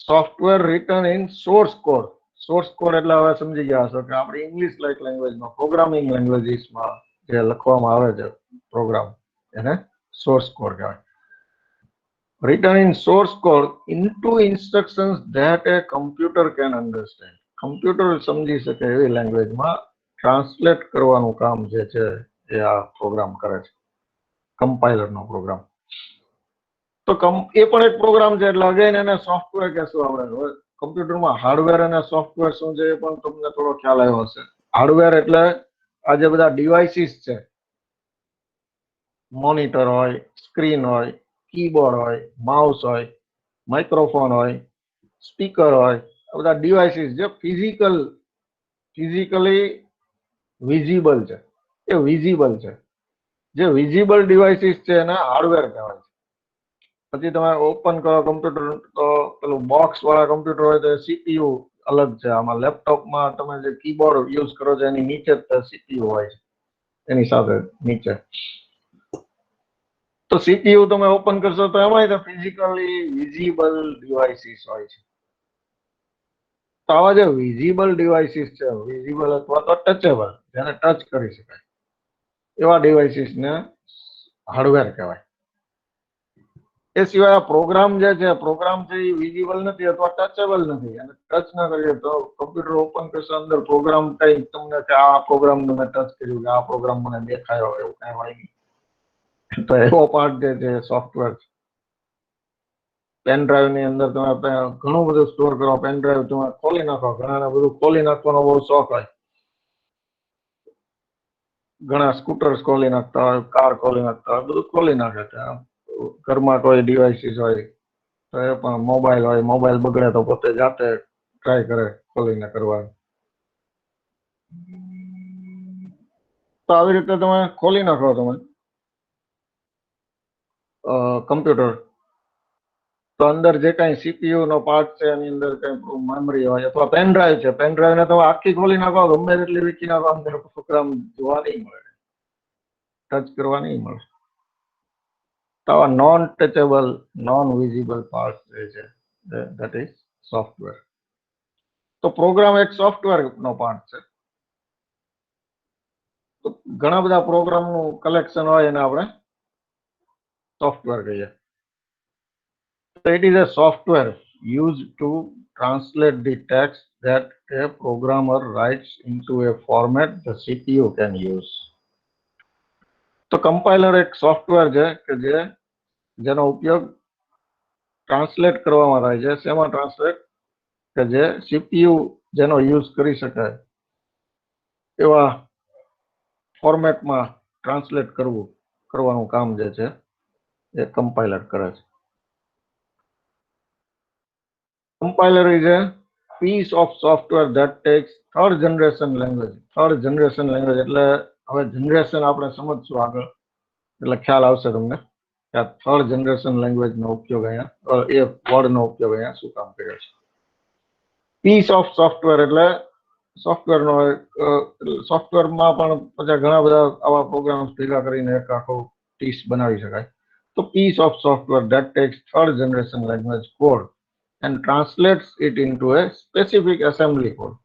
software written in source code. Source code એટલે હવે સમજી ગયા હશો કે આપણે ઇંગ્લિશ લાઇક લેંગ્વેજમાં, પ્રોગ્રામિંગ લેંગ્વેજીસમાં જે લખવામાં આવે છે પ્રોગ્રામ એને સોર્સ કોડ કહેવાય. Written in source code into instructions that a computer can understand. Computer સમજી શકે એવી લેંગ્વેજમાં ટ્રાન્સલેટ કરવાનું કામ જે છે એ આ પ્રોગ્રામ કરે છે, કમ્પાઇલરનો પ્રોગ્રામ. તો એ પણ એક પ્રોગ્રામ છે એટલે અગેન એને સોફ્ટવેર કહેશું આપણે. કમ્પ્યુટરમાં હાર્ડવેર અને સોફ્ટવેર શું છે એ પણ તમને થોડો ખ્યાલ આવ્યો હશે. હાર્ડવેર એટલે આ જે બધા ડિવાઇસીસ છે, મોનિટર હોય, સ્ક્રીન હોય, કીબોર્ડ હોય, માઉસ હોય, માઇક્રોફોન હોય, સ્પીકર હોય, આ બધા ડિવાઇસીસ જે ફિઝિકલી વિઝિબલ છે, એ વિઝિબલ છે. જે વિઝિબલ ડિવાઇસીસ છે એને હાર્ડવેર કહેવાય છે. પછી તમે ઓપન કરો કમ્પ્યુટર તો પેલું બોક્સ વાળા કમ્પ્યુટર હોય તો CPU અલગ છે. આમાં લેપટોપમાં તમે જે કીબોર્ડ યુઝ કરો છો એની નીચે CPU હોય છે, એની સાથે નીચે. તો CPU તમે ઓપન કરશો તો એમાં ફિઝિકલી વિઝિબલ ડિવાઇસીસ હોય છે. તો આવા જે વિઝિબલ ડિવાઇસીસ છે, વિઝિબલ અથવા તો ટચેબલ, જેને ટચ કરી શકાય એવા ડિવાઇસીસને હાર્ડવેર કહેવાય. એ સિવાય આ પ્રોગ્રામ જે છે, પ્રોગ્રામ છે એ વિઝિબલ નથી અથવા ટચેબલ નથી. અને ટચ ના કરીએ તો કમ્પ્યુટર ઓપન કરશો, અંદર પ્રોગ્રામ કઈ તમને કે આ પ્રોગ્રામ મેં ટચ કર્યું કે આ પ્રોગ્રામ મને દેખાયો એવું કઈ હોય નહીં. તો એવો પાર્ટ જે છે સોફ્ટવેર છે. પેન ડ્રાઈવ ની અંદર તમે ઘણું બધું સ્ટોર કરો, પેન ડ્રાઈવ તમે ખોલી નાખો. ઘણા બધું ખોલી નાખવાનો બહુ શોખ હોય. ઘણા સ્કૂટર્સ ખોલી નાખતા હોય, કાર ખોલી નાખતા હોય, બધું ખોલી નાખે. ઘરમાં કોઈ ડિવાઇસીસ હોય તો એ પણ મોબાઈલ હોય, મોબાઈલ બગડે તો પોતે જાતે ટ્રાય કરે ખોલીને કરવાનું. તો આવી રીતે તમે ખોલી નાખો તમે કમ્પ્યુટર, તો અંદર જે કઈ CPU નો પાર્ટ છે એની અંદર કઈ મેમરી હોય અથવા પેન ડ્રાઈવ છે, પેન ડ્રાઈવ ને તમે આખી ખોલી નાખો, ગમે એટલી વીખી નાખો, અંદર પ્રોગ્રામ જોવા નહીં મળે, ટચ કરવા નહીં મળે. તો આવા non touchable, non visible part જે છે that is સોફ્ટવેર. તો પ્રોગ્રામ એક સોફ્ટવેર નો પાર્ટ છે. તો ઘણા બધા પ્રોગ્રામ નું કલેક્શન હોય એને આપણે સોફ્ટવેર કહીએ. So it is a software used to translate the text that a programmer writes into a format the CPU can use. તો કમ્પાઇલર એક સોફ્ટવેર છે કે જેનો ઉપયોગ ટ્રાન્સલેટ કરવામાં થાય છે. શેમાં ટ્રાન્સલેટ? કે જે સીપીયુ જેનો યુઝ કરી શકાય એવા ફોર્મેટમાં ટ્રાન્સલેટ કરવાનું કામ જે છે એ કમ્પાઇલર કરે છે. Compiler is a piece of software that takes third generation language. Third generation language એટલે હવે જનરેશન આપણે સમજશું આગળ એટલે ખ્યાલ આવશે તમને કે આ થર્ડ જનરેશન લેંગ્વેજ નો ઉપયોગ અહીંયા એ વર્ડ નો ઉપયોગ અહીંયા શું કામ કર્યો છે. પીસ ઓફ સોફ્ટવેર એટલે સોફ્ટવેર નો સોફ્ટવેરમાં પણ પછી ઘણા બધા આવા પ્રોગ્રામ્સ ભેગા કરીને એક આખો પીસ બનાવી શકાય. તો piece of software that takes third generation language code and translates it into a specific assembly code.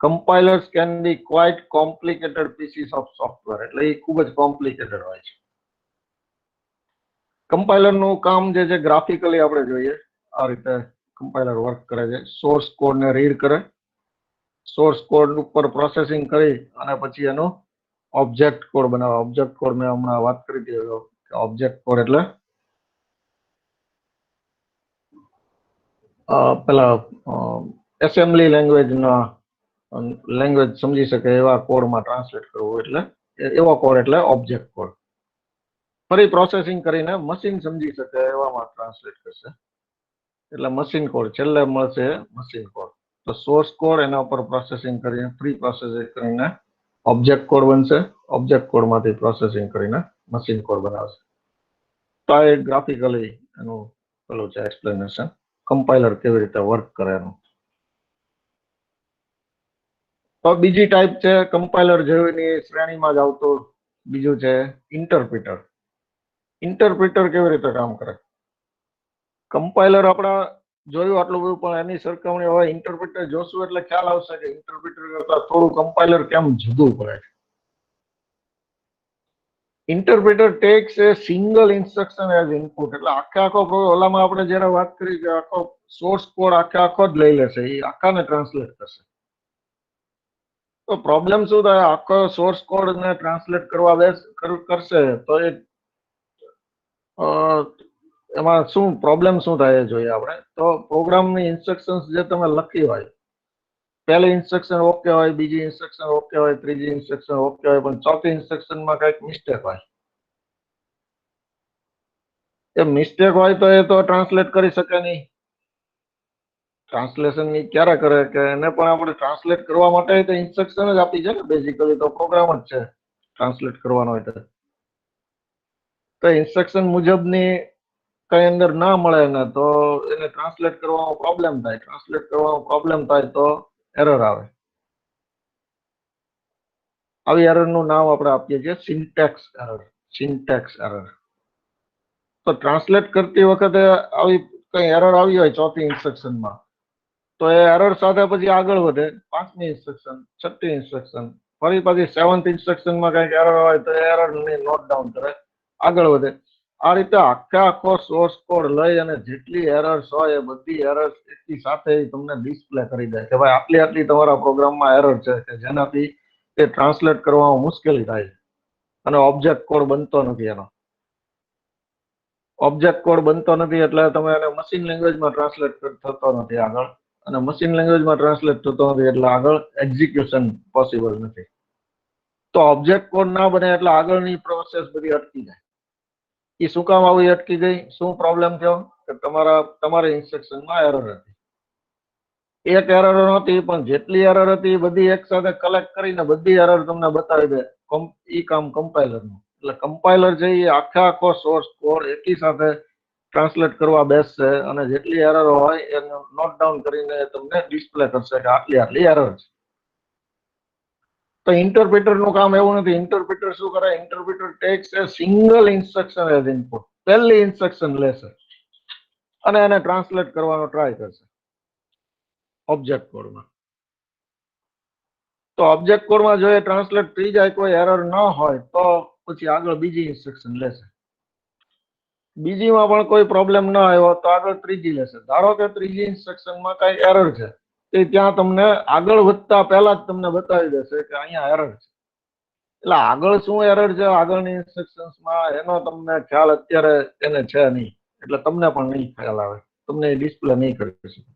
Compilers can be quite complicated pieces of software. એટલે એ ખૂબ જ કોમ્પ્લિકેટેડ હોય છે. કમ્પાઇલર નું કામ જે છે ગ્રાફિકલી આપણે જોઈએ આ રીતે કમ્પાઇલર વર્ક કરે છે. સોર્સ કોડ ને રીડ કરે, સોર્સ કોડ ઉપર પ્રોસેસિંગ કરી અને પછી એનો ઓબ્જેક્ટ કોડ બનાવે. ઓબ્જેક્ટ કોડ મેં હમણાં વાત કરી હતી કે ઓબ્જેક્ટ કોડ એટલે પેલા એસેમ્બલી લેંગ્વેજ સમજી શકે એવા કોડમાં ટ્રાન્સલેટ કરવું એટલે એવો કોડ એટલે ઓબ્જેક્ટ કોડ. ફરી પ્રોસેસિંગ કરીને મશીન સમજી શકે એવામાં ટ્રાન્સલેટ કરશે એટલે મશીન કોડ છેલ્લે મળશે મશીન કોડ. તો સોર્સ કોડ એના ઉપર પ્રોસેસિંગ કરીને પ્રી પ્રોસેસિંગ કરીને ઓબ્જેક્ટ કોડ બનશે. ઓબ્જેક્ટ કોડમાંથી પ્રોસેસિંગ કરીને મશીન કોડ બનાવશે. તો આ એક ગ્રાફિકલી એનું પેલું છે એક્સપ્લેનેશન કમ્પાઇલર કેવી રીતે વર્ક કરે એનું. તો બીજી ટાઈપ છે કમ્પાઇલર જેવીની શ્રેણીમાં જ આવતું બીજું છે ઇન્ટરપ્રિટર. ઇન્ટરપ્રિટર કેવી રીતે કામ કરે? કમ્પાઇલર આપણા જોયું આટલું બધું પણ એની સરખામણી હવે ઇન્ટરપ્રિટર જોશું એટલે ખ્યાલ આવશે કે ઇન્ટરપ્રિટર કરતા થોડું કમ્પાઇલર કેમ જુદું પડે. ઇન્ટરપ્રિટર ટેક્સ એ સિંગલ ઇન્સ્ટ્રક્શન એઝ ઇનપુટ. એટલે આખો ઓલામાં આપણે જયારે વાત કરી કે આખો સોર્સ કોડ આખો જ લઈ લેશે, એ આખાને ટ્રાન્સલેટ કરશે. તો પ્રોબ્લેમ શું થાય? આખો સોર્સ કોડ ને ટ્રાન્સલેટ કરવા કરશે તો એમાં શું પ્રોબ્લેમ શું થાય જોઈએ આપણે. તો પ્રોગ્રામની ઇન્સ્ટ્રક્શન્સ જે તમે લખી હોય, પહેલી ઇન્સ્ટ્રક્શન ઓકે હોય, બીજી ઇન્સ્ટ્રક્શન ઓકે હોય, ત્રીજી ઇન્સ્ટ્રક્શન ઓકે હોય, પણ ચોથી ઇન્સ્ટ્રક્શનમાં કઈક મિસ્ટેક હોય. એ મિસ્ટેક હોય તો એ તો ટ્રાન્સલેટ કરી શકે નહીં. ટ્રાન્સલેશન ની ક્યારે કરે કે એને પણ આપણે ટ્રાન્સલેટ કરવા માટે તો ઇન્સ્ટ્રક્શન જ આપી છે ને. બેઝિકલી તો પ્રોગ્રામ જ છે ટ્રાન્સલેટ કરવાનો હોય તો ઇન્સ્ટ્રક્શન મુજબની કઈ અંદર ના મળે ને તો એને ટ્રાન્સલેટ કરવામાં પ્રોબ્લેમ થાય. ટ્રાન્સલેટ કરવામાં પ્રોબ્લેમ થાય તો એરર આવે. આવી એરર નું નામ આપણે આપીએ છીએ સિન્ટેક્સ એરર. Syntax error. તો ટ્રાન્સલેટ કરતી વખતે આવી કઈ એરર આવી હોય ચોથી ઇન્સ્ટ્રક્શનમાં તો એ એરર સાથે પછી આગળ વધે. પાંચમી ઇન્સ્ટ્રક્શન, છઠ્ઠી ઇન્સ્ટ્રક્શન, ફરી પછી સેવન્થ ઇન્સ્ટ્રક્શનમાં કઈક એરર હોય તો એરર ને નોટ ડાઉન કરે, આગળ વધે. આ રીતે આખો સોર્સ કોડ લઈ અને જેટલી એરર્સ હોય એ બધી એરર્સ એકી સાથે તમને ડિસ્પ્લે કરી દે કે ભાઈ આટલી તમારા પ્રોગ્રામમાં એરર છે કે જેનાથી એ ટ્રાન્સલેટ કરવામાં મુશ્કેલી થાય અને ઓબ્જેક્ટ કોડ બનતો નથી. એનો ઓબ્જેક્ટ કોડ બનતો નથી એટલે તમે એને મશીન લેંગ્વેજમાં ટ્રાન્સલેટ થતો નથી આગળ, અને મશીન લેંગ્વેજમાં ટ્રાન્સલેટ થતો નથી એટલે આગળ એક્ઝિક્યુશન પોસિબલ નથી. તો ઓબ્જેક્ટ કોડ ના બને એટલે આગળની પ્રોસેસ બધી અટકી જાય. એ શું કામ આવી અટકી ગઈ? શું પ્રોબ્લેમ થયો? કે તમારી ઇન્સ્ટ્રક્શનમાં એરર હતી. એક એરર નહોતી પણ જેટલી એરર હતી એ બધી એક સાથે કલેક્ટ કરીને બધી એરર તમને બતાવી દે. ઈ કામ કમ્પાઇલરનું. એટલે કમ્પાઇલર છે એ આખો સોર્સ કોડ એકી સાથે ટ્રાન્સલેટ કરવા બેસશે અને જેટલી એરર હોય એ નોટ ડાઉન કરીને તમને ડિસ્પ્લે કરશે કે આટલી એરર છે. તો ઇન્ટરપ્રિટર નું કામ એવું નથી. ઇન્ટરપ્રિટર શું કરે? ઇન્ટરપ્રિટર ટેક્સ એ સિંગલ ઇન્સ્ટ્રક્શન એઝ ઇનપુટ. પહેલી ઇન્સ્ટ્રક્શન લેશે અને એને ટ્રાન્સલેટ કરવાનો ટ્રાય કરશે ઓબ્જેક્ટ કોડમાં. તો ઓબ્જેક્ટ કોડમાં જો એ ટ્રાન્સલેટ થઈ જાય, કોઈ એરર ન હોય તો પછી આગળ બીજી ઇન્સ્ટ્રક્શન લેશે. બીજીમાં પણ કોઈ પ્રોબ્લેમ ન આવ્યો તો આગળ ત્રીજી લેશે. ધારો કે ત્રીજી ઇન્સ્ટ્રક્શનમાં કઈ એરર છે, તે ત્યાં તમને આગળ વધતા પહેલા જ તમને બતાવી દેશે કે અહીંયા એરર છે. એટલે આગળ શું એરર છે આગળની ઇન્સ્ટ્રક્શન્સમાં એનો તમને ખ્યાલ અત્યારે એને છે નહીં, એટલે તમને પણ નહીં ખ્યાલ આવે, તમને ડિસ્પ્લે નહીં કરી શકે.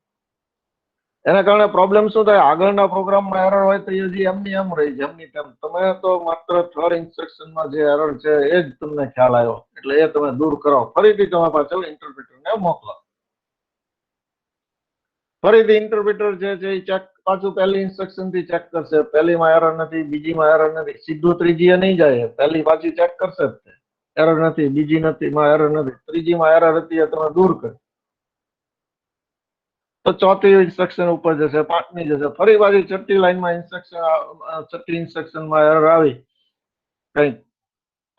એના કારણે પ્રોબ્લેમ શું થાય, આગળના પ્રોગ્રામમાં એરર હોય તો એ હજી એમની એમ રહી છે, એમની તેમ. તમે તો માત્ર થર્ડ ઇન્સ્ટ્રક્શનમાં જે એરર છે એ જ તમને ખ્યાલ આવ્યો, એટલે એ તમે દૂર કરો. ફરીથી તમે પાછળ ઇન્ટરપ્રિટરને મોકલો. ફરીથી ઇન્ટરપ્રિટર જે છે એ ચેક પાછું પહેલી ઇન્સ્ટ્રક્શન થી ચેક કરશે, પહેલીમાં એરર નથી, બીજીમાં એરર નથી, સીધું ત્રીજી નહીં જાય, પહેલી પાછી ચેક કરશે જ. એરર નથી, બીજી નથી માં એરર નથી, ત્રીજીમાં એરર હતી એ તમે દૂર કરી તો ચોથી ઇન્સ્ટ્રક્શન ઉપર જશે, પાંચમી જશે, ફરી પાછી છઠ્ઠી લાઈનમાં છઠ્ઠી ઇન્સ્ટ્રક્શનમાં એરર આવી, કઈક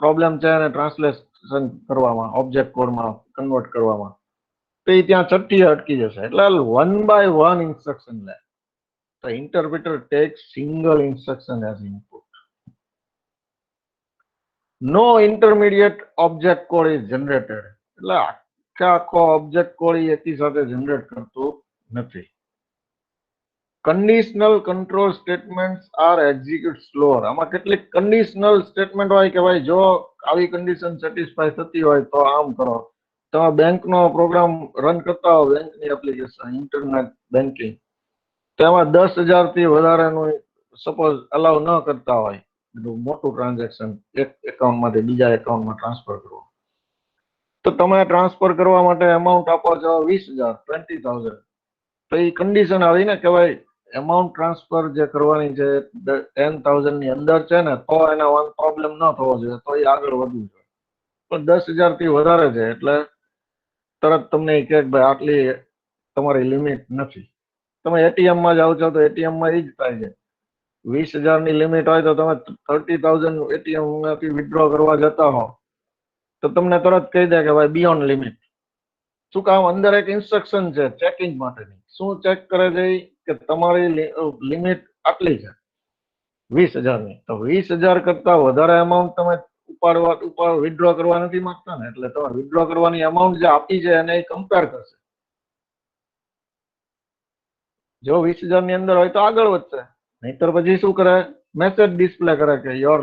પ્રોબ્લેમ છે એને ટ્રાન્સલેશન કરવામાં, ઓબ્જેક્ટ કોડમાં કન્વર્ટ કરવામાં, તો એ ત્યાં છઠ્ઠી અટકી જશે. એટલે 1 by 1 ઇન્સ્ટ્રક્શન લે. The interpreter takes single instruction as input. No intermediate object code is generated. એટલે આખો ઓબ્જેક્ટ કોડ એકી સાથે જનરેટ કરતું નથી. Conditional control statements are execute slower. આમાં કેટલીક કન્ડિશનલ સ્ટેટમેન્ટ હોય કે ભાઈ જો આવી કન્ડિશન સેટિસ્ફાય થતી હોય તો આમ કરો. તમે બેંકનો પ્રોગ્રામ રન કરતા હો, બેંકની એપ્લિકેશન, ઇન્ટરનેટ બેન્કિંગ, તેમાં 10,000 થી વધારેનું સપોઝ અલાઉ ન કરતા હોય, મોટું ટ્રાન્ઝેક્શન એક એકાઉન્ટમાંથી બીજા એકાઉન્ટમાં ટ્રાન્સફર કરવું, તો તમે ટ્રાન્સફર કરવા માટે અમાઉન્ટ આપો છો 20,000, 20,000, તો એ કન્ડિશન આવી ને કે ભાઈ અમાઉન્ટ ટ્રાન્સફર જે કરવાની છે 10,000 ની અંદર છે ને, તો એને પ્રોબ્લેમ ન થવો જોઈએ, તો એ આગળ વધવું જોઈએ. પણ 10,000 થી વધારે છે એટલે તરત તમને કહે કે ભાઈ આટલી તમારી લિમિટ નથી. તમે એટીએમ માં જાઓ છો તો એટીએમ માં એ જ થાય છે. 20,000 ની લિમિટ હોય તો તમે 30,000 એટીએમ માંથી વિથડ્રો કરવા જતા હો તો તમને તરત કહી દે કે ભાઈ બિયોન્ડ લિમિટ. શું કામ? અંદર એક ઇન્સ્ટ્રક્શન છે ચેકિંગ માટેની. શું ચેક કરે છે કે તમારી લિમિટ આટલી છે 20,000 ની, તો 20,000 કરતા વધારે અમાઉન્ટ તમે વિથડ્રો કરવા નથી માંગતા ને, એટલે તમે વિથડ્રો કરવાની અમાઉન્ટ જે આપી છે એને કમ્પેર કરશે. જો 20,000 ની અંદર હોય તો આગળ વધશે, નહીતર પછી શું કરે, મેસેજ ડિસ્પ્લે કરે કે your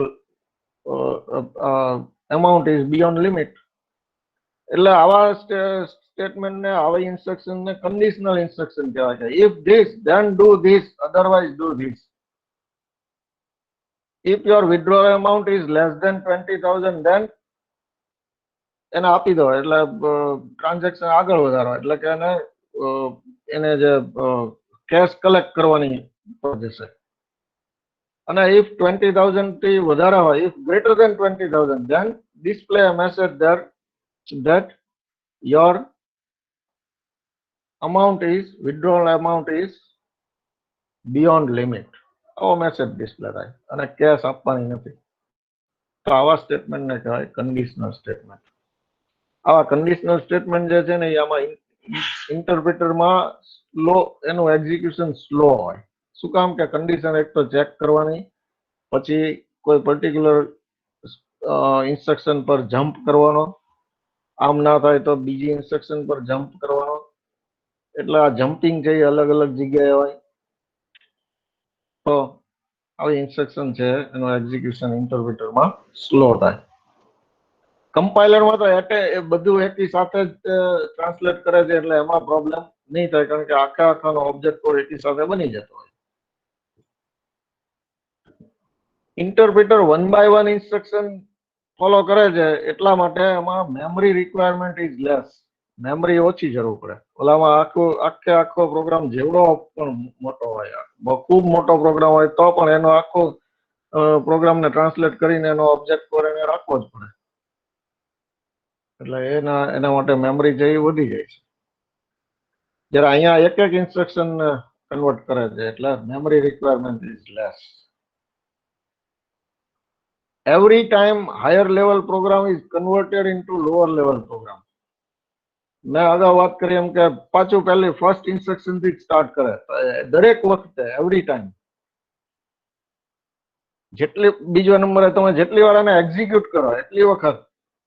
amount is beyond limit. એટલે આવા સ્ટેટમેન્ટ ને, આવા ઇન્સ્ટ્રક્શન ને કન્ડિશનલ ઇન્સ્ટ્રક્શન કહેવાય છે. If this then do this, otherwise do this. If your withdraw amount is less than 20,000 then એને આપી દો, એટલે ટ્રાન્ઝેક્શન આગળ વધારો, એટલે કે એને જે કેશ કલેક્ટ કરવાની જશે. અને ઇફ 20,000 થી વધારે હોય, if greater than 20,000 then display a message there that your amount is, withdrawal amount is beyond limit. આવો મેસેજ ડિસ્પ્લે થાય અને કેશ આપવાની નથી. તો આવા સ્ટેટમેન્ટને કહેવાય કન્ડિશનલ સ્ટેટમેન્ટ. આવા કન્ડિશનલ સ્ટેટમેન્ટ જે છે ને એ આમાં ઇન્ટરપ્રિટરમાં સ્લો, એનું એક્ઝિક્યુશન સ્લો હોય. શું કામ? કે કન્ડિશન એક તો ચેક કરવાની, પછી કોઈ પર્ટિક્યુલર ઇન્સ્ટ્રક્શન પર જમ્પ કરવાનો, આમ ના થાય તો બીજી ઇન્સ્ટ્રક્શન પર જમ્પ કરવાનો. એટલે આ જમ્પિંગ છે એ અલગ અલગ જગ્યાએ હોય. તો આવી ઇન્સ્ટ્રક્શન છે એનું એક્ઝિક્યુશન ઇન્ટરપ્રિટરમાં સ્લો થાય. કમ્પાઇલરમાં તો એ બધું એકી સાથે જ ટ્રાન્સલેટ કરે છે, એટલે એમાં પ્રોબ્લેમ નહીં થાય, કારણ કે આખાનો ઓબ્જેક્ટ કોડ એકી સાથે બની જતો હોય. ઇન્ટરપ્રિટર 1 by 1 ઇન્સ્ટ્રક્શન ફોલો કરે છે, એટલા માટે એમાં memory requirement is less. Memory ઓછી જરૂર પડે. ઓલામાં આખો પ્રોગ્રામ જેવડો પણ મોટો હોય, ખૂબ મોટો પ્રોગ્રામ હોય તો પણ એનો આખો પ્રોગ્રામને ટ્રાન્સલેટ કરીને એનો ઓબ્જેક્ટ કોડ એને રાખવો જ પડે. એટલે એના માટે મેમરી છે એ વધી જાય છે. જ્યારે અહીંયા એક એક ઇન્સ્ટ્રક્શન કન્વર્ટ કરે છે, એટલે memory requirement is less. Every time higher level program is converted into lower level program. મેં અગાઉ વાત કરી એમ કે પાછું પહેલી ફર્સ્ટ ઇન્સ્ટ્રક્શન થી સ્ટાર્ટ કરે દરેક વખતે, એવરી ટાઈમ. જેટલી બીજો નંબરે તમે જેટલી વાર એને એક્ઝિક્યુટ કરો એટલી વખત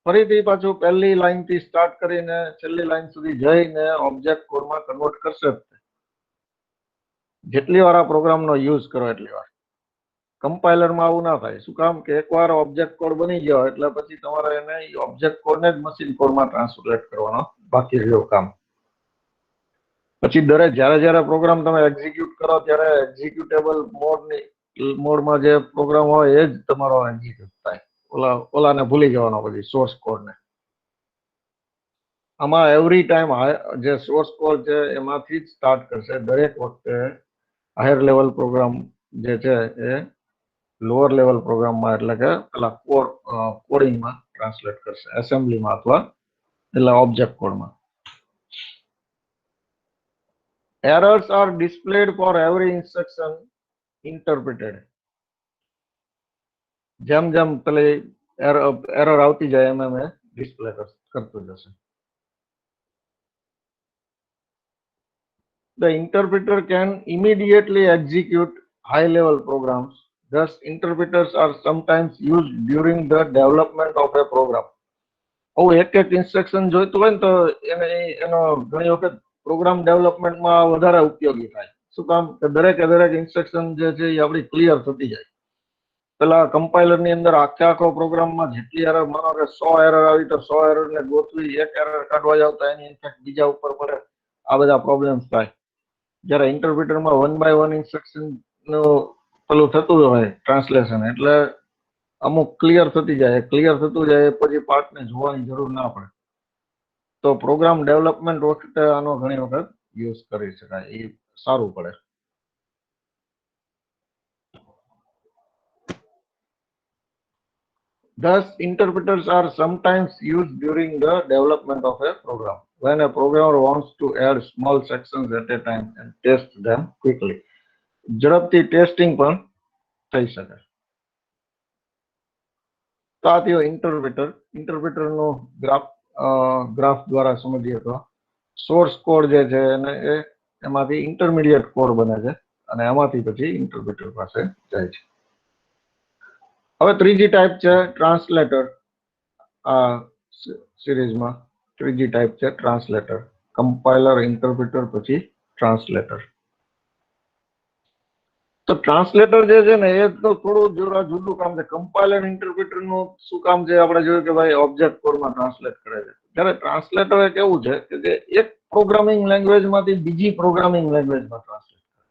ફરીથી પાછું પહેલી લાઈન થી સ્ટાર્ટ કરીને છેલ્લી લાઈન સુધી જઈને ઓબ્જેક્ટ કોડમાં કન્વર્ટ કરશે. જેટલી વાર આ પ્રોગ્રામનો યુઝ કરો એટલી વાર. કમ્પાઇલરમાં આવું ના થાય. શું કામ કે એકવાર ઓબ્જેક્ટ કોડ બની ગયો એટલે પછી તમારે એને ઓબ્જેક્ટ કોડને જ મશીન કોડમાં ટ્રાન્સલેટ કરવાનો બાકી રહ્યો કામ. પછી જ્યારે પ્રોગ્રામ તમે એક્ઝિક્યુટ કરો ત્યારે એક્ઝિક્યુટેબલ મોડમાં જે પ્રોગ્રામ હોય એ જ તમારો એક્ઝિક્યુટ થાય. ઓલાને ભૂલી જવાનો પછી સોર્સ કોડને. આમાં એવરી ટાઈમ જે સોર્સ કોડ છે એમાંથી જ સ્ટાર્ટ કરશે. દરેક વખતે હાયર લેવલ પ્રોગ્રામ જે છે એ લોઅર લેવલ પ્રોગ્રામમાં એટલે કે પેલા કોડિંગમાં ટ્રાન્સલેટ કરશે, એસેમ્બલીમાં અથવા એટલે ઓબ્જેક્ટ કોડમાં. Errors are displayed for every instruction interpreted. જેમ જેમ પેલી એરર આવતી જાય એમ એમ ડિસ્પ્લે કરતું જશે. The interpreter can immediately execute high-level programs. Thus, interpreters are sometimes used during the development of a program. એક ઇન્સ્ટ્રક્શન જોઈતું હોય ને તો એનો ઘણી વખત પ્રોગ્રામ ડેવલપમેન્ટમાં વધારે ઉપયોગી થાય. શું કામ કે દરેક ઇન્સ્ટ્રક્શન જે છે એ આપણી ક્લિયર થતી જાય. પેલા કમ્પાઇલરની અંદર આખો પ્રોગ્રામમાં જેટલી એરર, માનો કે 100 એરર આવી તો 100 એરર ને ગોતવી, એક એરર કાઢવા જાવ તો એની ઇફેક્ટ બીજા ઉપર પડે. આ બધા પ્રોબ્લેમ્સ થાય. જ્યારે ઇન્ટરપ્રિટરમાં 1 બાય 1 ઇન્સ્ટ્રક્શન નું પેલું થતું હોય ટ્રાન્સલેશન, એટલે અમુક ક્લિયર થતી જાય. ક્લિયર થતું જાય પછી પાર્ટને જોવાની જરૂર ના પડે. તો પ્રોગ્રામ ડેવલપમેન્ટ વખતે આનો ઘણી વખત યુઝ કરી શકાય. એ સારું પડે. Thus, interpreters are sometimes used during the development of a program. When a programmer wants to add small sections at a time and test them quickly. ઝડપથી ટેસ્ટિંગ પણ થઈ શકે. તો આ થયો ઇન્ટરપ્રિટર. ઇન્ટરપ્રિટરનો ગ્રાફ દ્વારા સમજીએ તો સોર્સ કોડ જે છે એમાંથી ઇન્ટરમીડિયેટ કોડ બને છે અને એમાંથી પછી ઇન્ટરપ્રિટર પાસે જાય છે. હવે ત્રીજી ટાઈપ છે ટ્રાન્સલેટર. આ સિરીઝમાં ત્રીજી ટાઈપ છે ટ્રાન્સલેટર. કમ્પાઇલર, ઇન્ટરપ્રિટર, પછી ટ્રાન્સલેટર. તો ટ્રાન્સલેટર જે છે ને એ તો થોડું જુદું કામ છે. કમ્પાઇલર, ઇન્ટરપ્રિટર નું શું કામ છે આપણે જોયું કે ભાઈ ઓબ્જેક્ટ કોડમાં ટ્રાન્સલેટ કરે છે. ત્યારે ટ્રાન્સલેટર એક એવું છે કે જે એક પ્રોગ્રામિંગ લેંગ્વેજ માંથી બીજી પ્રોગ્રામિંગ લેંગ્વેજમાં ટ્રાન્સલેટ કરે.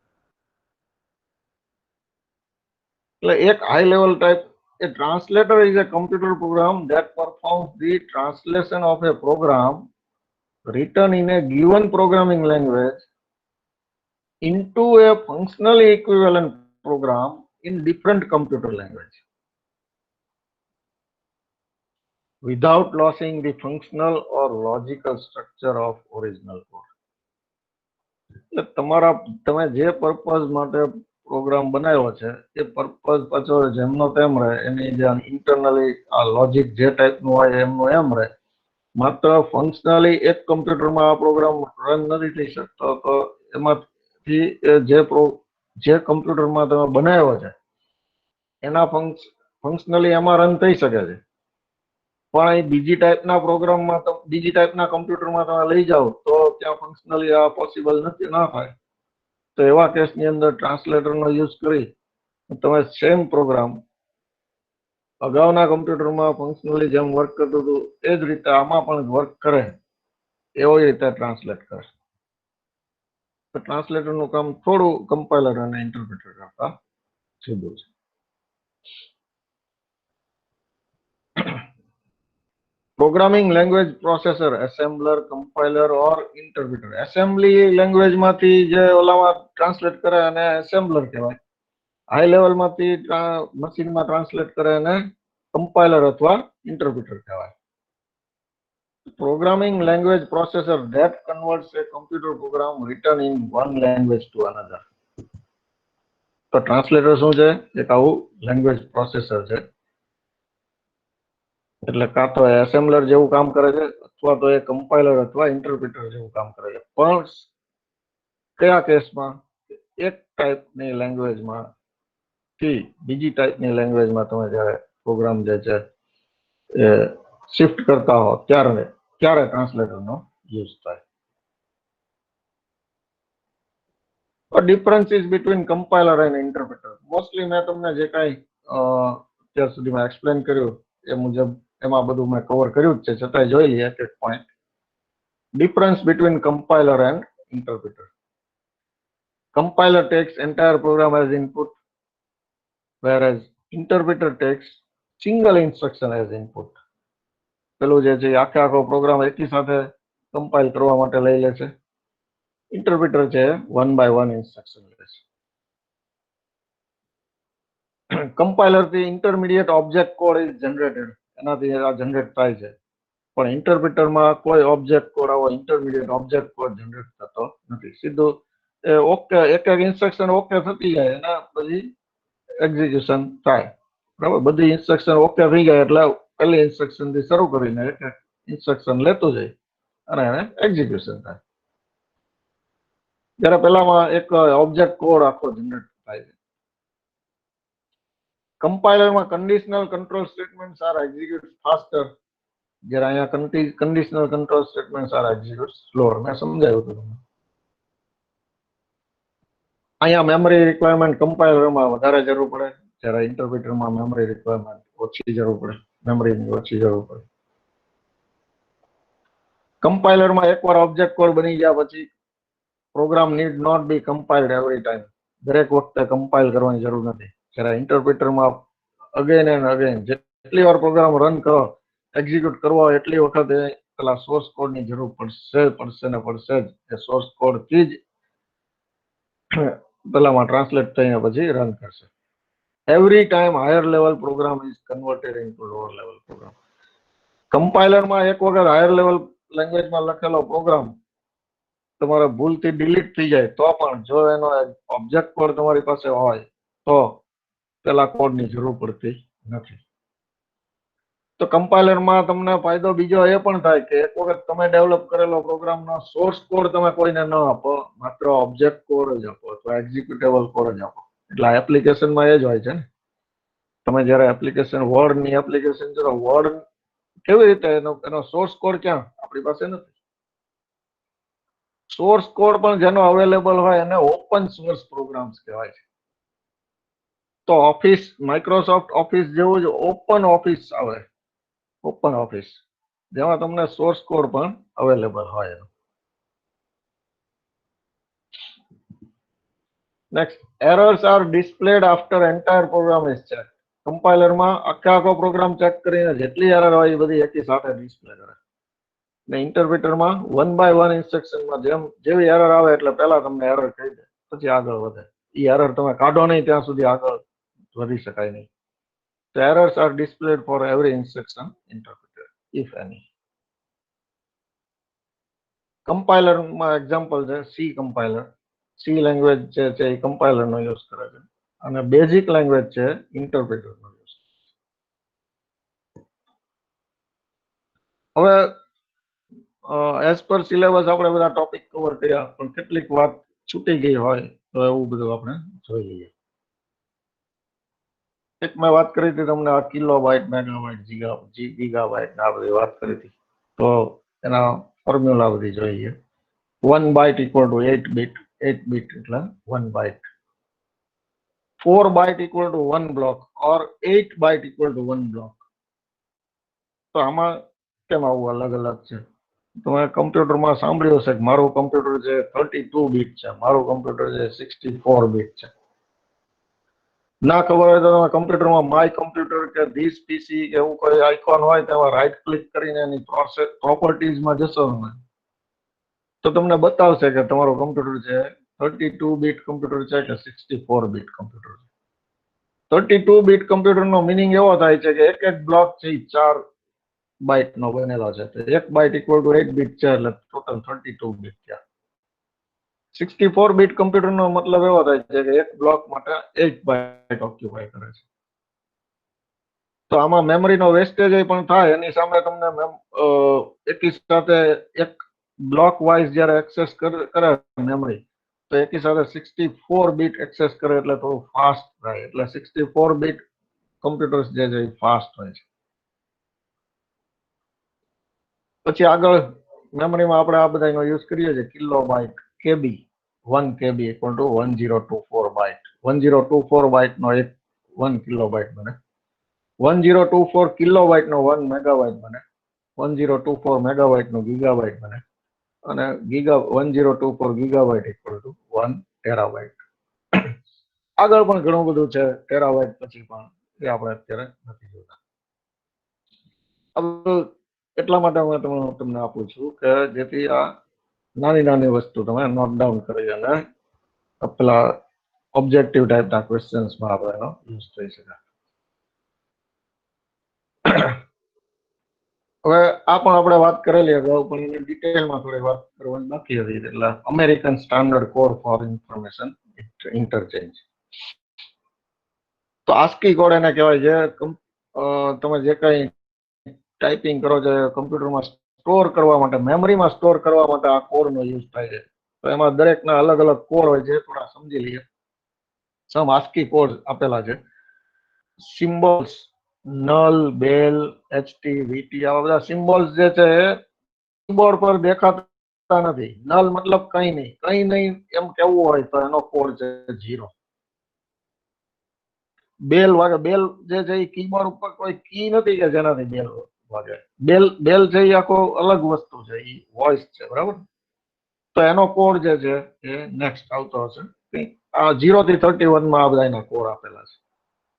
એટલે એક high level type. A translator is a computer program that performs the translation of a program written in a given programming language into a functionally equivalent program in different computer language without losing the functional or logical structure of original code. તમે જે purpose માટે programme બનાવ્યો છે એ purpose પાછો જેમનો તેમ રહે. એની જે ઇન્ટરનલી આ લોજિક જે ટાઈપનું હોય એમનું એમ રહે. માત્ર ફંક્શનલી એક કમ્પ્યુટરમાં આ પ્રોગ્રામ રન નથી થઈ શકતો, તો એમાંથી જે કમ્પ્યુટરમાં તમે બનાવ્યો છે એના ફંક્શનલી એમાં રન થઈ શકે છે, પણ એ બીજી ટાઈપના પ્રોગ્રામમાં, બીજી ટાઈપના કમ્પ્યુટરમાં તમે લઈ જાઓ તો ત્યાં ફંક્શનલી આ પોસિબલ નથી, ના થાય. તો એવા કેસની અંદર ટ્રાન્સલેટરનો યુઝ કરી તમે સેમ પ્રોગ્રામ અગાઉના કમ્પ્યુટરમાં ફંક્શનલી જેમ વર્ક કરતું હતું એ જ રીતે આમાં પણ વર્ક કરે એવી રીતે ટ્રાન્સલેટ કરે. તો ટ્રાન્સલેટરનું કામ થોડું કમ્પાઇલર અને ઇન્ટરપ્રિટર કરતા જુદું છે. Programming language processor, assembler, compiler or interpreter. Assembly લેંગ્વેજમાંથી જે ઓલામાં ટ્રાન્સલેટ કરે અને એસેમ્બલર કહેવાય. હાઈ લેવલમાંથી મશીનમાં ટ્રાન્સલેટ કરે અને કમ્પાઇલર અથવા ઇન્ટરપ્રિટર કહેવાય. Programming language processor that converts a computer program written in one language to another. તો ટ્રાન્સલેટર શું છે? એક આવું લેંગ્વેજ પ્રોસેસર છે. એટલે કાં તો એસેમ્બલર જેવું કામ કરે છે અથવા તો એ કમ્પાઇલર અથવા ઇન્ટરપ્રિટર જેવું કામ કરે છે. પણ કયા કેસમાં? એક ટાઈપની લેંગ્વેજમાં થી બીજી ટાઈપની લેંગ્વેજમાં તમે જ્યારે પ્રોગ્રામ જે છે એ શિફ્ટ કરતા હો ત્યારે ટ્રાન્સલેટરનો યુઝ થાય. Differences between compiler and interpreter mostly મેં તમને જે કાંઈ અત્યાર સુધીમાં એક્સપ્લેન કર્યું એ મુજબ એમાં બધું મેં કવર કર્યું જ છે, છતાંય જોઈ લઈએ એક એક point. Difference between compiler and interpreter. Compiler takes entire program as input, whereas interpreter takes single instruction as input. પેલું જે છે આખો પ્રોગ્રામ એકી સાથે કમ્પાઇલ કરવા માટે લઈ લે છે. ઇન્ટરપ્રિટર છે વન બાય વન ઇન્સ્ટ્રક્શન લે છે. કમ્પાઇલર થી intermediate object code is generated, એનાથી આ જનરેટ થાય છે. પણ ઇન્ટરપ્રિટરમાં કોઈ ઓબ્જેક્ટ કોડ આવો ઇન્ટરમીડિયેટ ઓબ્જેક્ટ કોડ જનરેટ થતો નથી. સીધું ઓકે એક એક ઇન્સ્ટ્રક્શન ઓકે થતી જાય એના પછી એક્ઝિક્યુશન થાય. બરાબર, બધી ઇન્સ્ટ્રક્શન ઓકે થઈ જાય એટલે પહેલી ઇન્સ્ટ્રક્શન થી શરૂ કરીને એક એક ઇન્સ્ટ્રક્શન લેતું જાય અને એને એક્ઝિક્યુશન થાય. જ્યારે પેલામાં એક ઓબ્જેક્ટ કોડ આખો જનરેટ થાય છે. કમ્પાઇલરમાં conditional control statements are execute faster, જ્યારે અહીંયા conditional control statements are execute slower. મેં સમજાવ્યું હતું તમને. અહીંયા મેમરી રિક્વાયરમેન્ટ કમ્પાઇલરમાં વધારે જરૂર પડે, જ્યારે ઇન્ટરપ્રિટરમાં મેમરી રિક્વાયરમેન્ટ ઓછી જરૂર પડે, મેમરીની ઓછી જરૂર પડે. કમ્પાઇલરમાં એકવાર ઓબ્જેક્ટ કોડ બની ગયા પછી program need not be compiled every time. દરેક વખતે કમ્પાઇલ કરવાની જરૂર નથી. જ્યારે ઇન્ટરપ્રિટરમાં અગેન એન્ડ અગેન જેટલી વાર પ્રોગ્રામ રન કરો એક્ઝિક્યુટ કરવો હોય એટલી વખતે પેલા સોર્સ કોડની જરૂર પડશે ને પડશે જ. એ સોર્સ કોડથી જ પેલામાં ટ્રાન્સલેટ થઈને પછી રન કરશે. Every time higher level program is converted into lower level program. કમ્પાઇલરમાં એક વખત હાયર લેવલ લેંગ્વેજમાં લખેલો પ્રોગ્રામ તમારે ભૂલથી ડિલીટ થઈ જાય તો પણ જો એનો ઓબ્જેક્ટ કોડ તમારી પાસે હોય તો પેલા કોડની જરૂર પડતી નથી. તો કમ્પાઇલરમાં તમને ફાયદો બીજો એ પણ થાય કે એક વખત તમે ડેવલપ કરેલો પ્રોગ્રામનો સોર્સ કોડ તમે કોઈને ન આપો, માત્ર ઓબ્જેક્ટ કોડ જ આપો અથવા એક્ઝિક્યુટેબલ કોડ જ આપો. એટલે એપ્લિકેશનમાં એ જ હોય છે ને. તમે જયારે એપ્લિકેશન વર્ડની એપ્લિકેશન કરો, વર્ડ કેવી રીતે એનો સોર્સ કોડ ક્યાં આપણી પાસે નથી. સોર્સ કોડ પણ જેનો અવેલેબલ હોય એને ઓપન સોર્સ પ્રોગ્રામ્સ કહેવાય છે. તો ઓફિસ, માઇક્રોસોફ્ટ ઓફિસ જેવું જ ઓપન ઓફિસ આવે, ઓપન ઓફિસ, જેમાં તમને સોર્સ કોડ પણ અવેલેબલ હોય. Next, errors are displayed after entire program is check. કમ્પાઇલરમાં આખો પ્રોગ્રામ ચેક કરીને જેટલી એરર હોય એ બધી એકી સાથે ડિસ્પ્લે કરે. ને ઇન્ટરપ્રિટરમાં વન બાય વન ઇન્સ્ટ્રક્શનમાં જેવી એરર આવે એટલે પહેલા તમને એરર કહી દે પછી આગળ વધે. એ એરર તમે કાઢો નહીં ત્યાં સુધી આગળ વધી શકાય નહીં. So errors are displayed for every instruction interpreter, if any. કમ્પાઇલરમાં એક્ઝામ્પલ છે સી કમ્પાઇલર. સી લેંગ્વેજ છે એ કમ્પાઇલરનો યુઝ કરે છે અને બેઝિક લેંગ્વેજ છે ઇન્ટરપ્રિટરનો યુઝ. હવે એઝ પર સિલેબસ આપણે બધા ટોપિક કવર કર્યા, પણ કેટલીક વાત છૂટી ગઈ હોય તો એવું બધું આપણે જોઈ લઈએ. એક મેં વાત કરી હતી તમને આ કિલોબાઇટ, મેગાબાઇટ, ગીગાબાઇટ આ બધી વાત કરી હતી. તો એના ફોર્મ્યુલા બધી જોઈએ. 1 byte equal to 8 bit, 8 bit એટલે 1 byte. 4 byte equal to 1 block or 8 byte equal to 1 block. તો આમાં કેમ આવું અલગ અલગ છે? તમે કમ્પ્યુટરમાં સાંભળ્યું હશે કે મારું કમ્પ્યુટર છે 32 બીટ છે, મારું કમ્પ્યુટર છે 64 બીટ છે. ના ખબર હોય તો તમે કમ્પ્યુટરમાં માય કમ્પ્યુટર કે ધીસ પીસી કે એવું કોઈ આઇકોન હોય તેમાં રાઈટ ક્લિક કરીને એની પ્રોપર્ટીઝમાં જશો તો તમને બતાવશે કે તમારું કમ્પ્યુટર છે 32 બીટ કમ્પ્યુટર છે કે 64 બીટ કમ્પ્યુટર છે. 32 બીટ કમ્પ્યુટરનો મિનિંગ એવો થાય છે કે એક એક બ્લોક છે 4 બાઇટનો બનેલો છે. તો 1 બાઇટ ઇક્વલ ટુ 8 બીટ છે એટલે ટોટલ 32 બીટ થયા. 64 બીટ કમ્પ્યુટરનો મતલબ એવો થાય છે કે એક બ્લોક માટે 8 બાઇટ ઓક્યુપાય કરે છે. તો આમાં મેમરીનો વેસ્ટેજ પણ થાય. એની સામે તમને એકી સાથે એક બ્લોક વાઇઝ જ્યારે એક્સેસ કરે મેમરી તો એકી સાથે 64 બીટ એક્સેસ કરે એટલે થોડું ફાસ્ટ થાય. એટલે 64 બીટ કમ્પ્યુટર્સ જે છે એ ફાસ્ટ હોય છે. પછી આગળ મેમરીમાં આપણે આ બધાનો યુઝ કરીએ છીએ kilobyte KB 1 KB equal to 1024 byte 1024 byte નો એક 1 કિલોબાઇટ બને 1024 કિલોબાઇટ નો 1 મેગાબાઇટ બને 1024 મેગાબાઇટ નો ગીગાબાઇટ બને અને 1024 ગીગાબાઇટ ઇક્વલ ટુ 1 ટેરાબાઇટ. આગળ પણ ઘણું બધું છે ટેરાબાઇટ પછી પણ એ આપણે અત્યારે નથી જોતા. એટલા માટે હું તમને આપું છું કે જેથી આ નાની નાની વસ્તુ તમે નોટ ડાઉન કરી અને પેલા ઓબ્જેક્ટિવ ટાઈપના ક્વેશ્ચન્સમાં આપણે એનો યુઝ થઈ શકે. હવે આ પણ આપણે વાત કરેલી અગાઉ પણ એની ડિટેલમાં થોડી વાત કરવાની બાકી હતી એટલે American standard code four information interchange. તો આસ્કી કોડ એને કહેવાય છે. તમે જે કઈ ટાઈપિંગ કરો છો કમ્પ્યુટરમાં સ્ટોર કરવા માટે મેમરીમાં સ્ટોર કરવા માટે આ કોડનો યુઝ થાય છે. તો એમાં દરેકના અલગ અલગ કોડ હોય છે થોડા સમજી લઈએ. સમ આસ્કી કોડ આપેલા છે. સિમ્બોલ્સ નલ બેલ એચટી વીટી આવા બધા સિમ્બોલ્સ જે છે કીબોર્ડ પર દેખાતા નથી. નલ મતલબ કઈ નહીં એમ કેવું હોય તો એનો કોડ છે 0. બેલ વાગે બેલ જે છે એ કીબોર્ડ ઉપર કોઈ કી નથી કે જેનાથી બેલ વાગે. બેલ છે એ આખો અલગ વસ્તુ છે, એ વોઇસ છે બરાબર. તો એનો કોડ જે છે એ નેક્સ્ટ આવતો હશે. આ 0 થી 31 માં આ બધા એના કોડ આપેલા છે.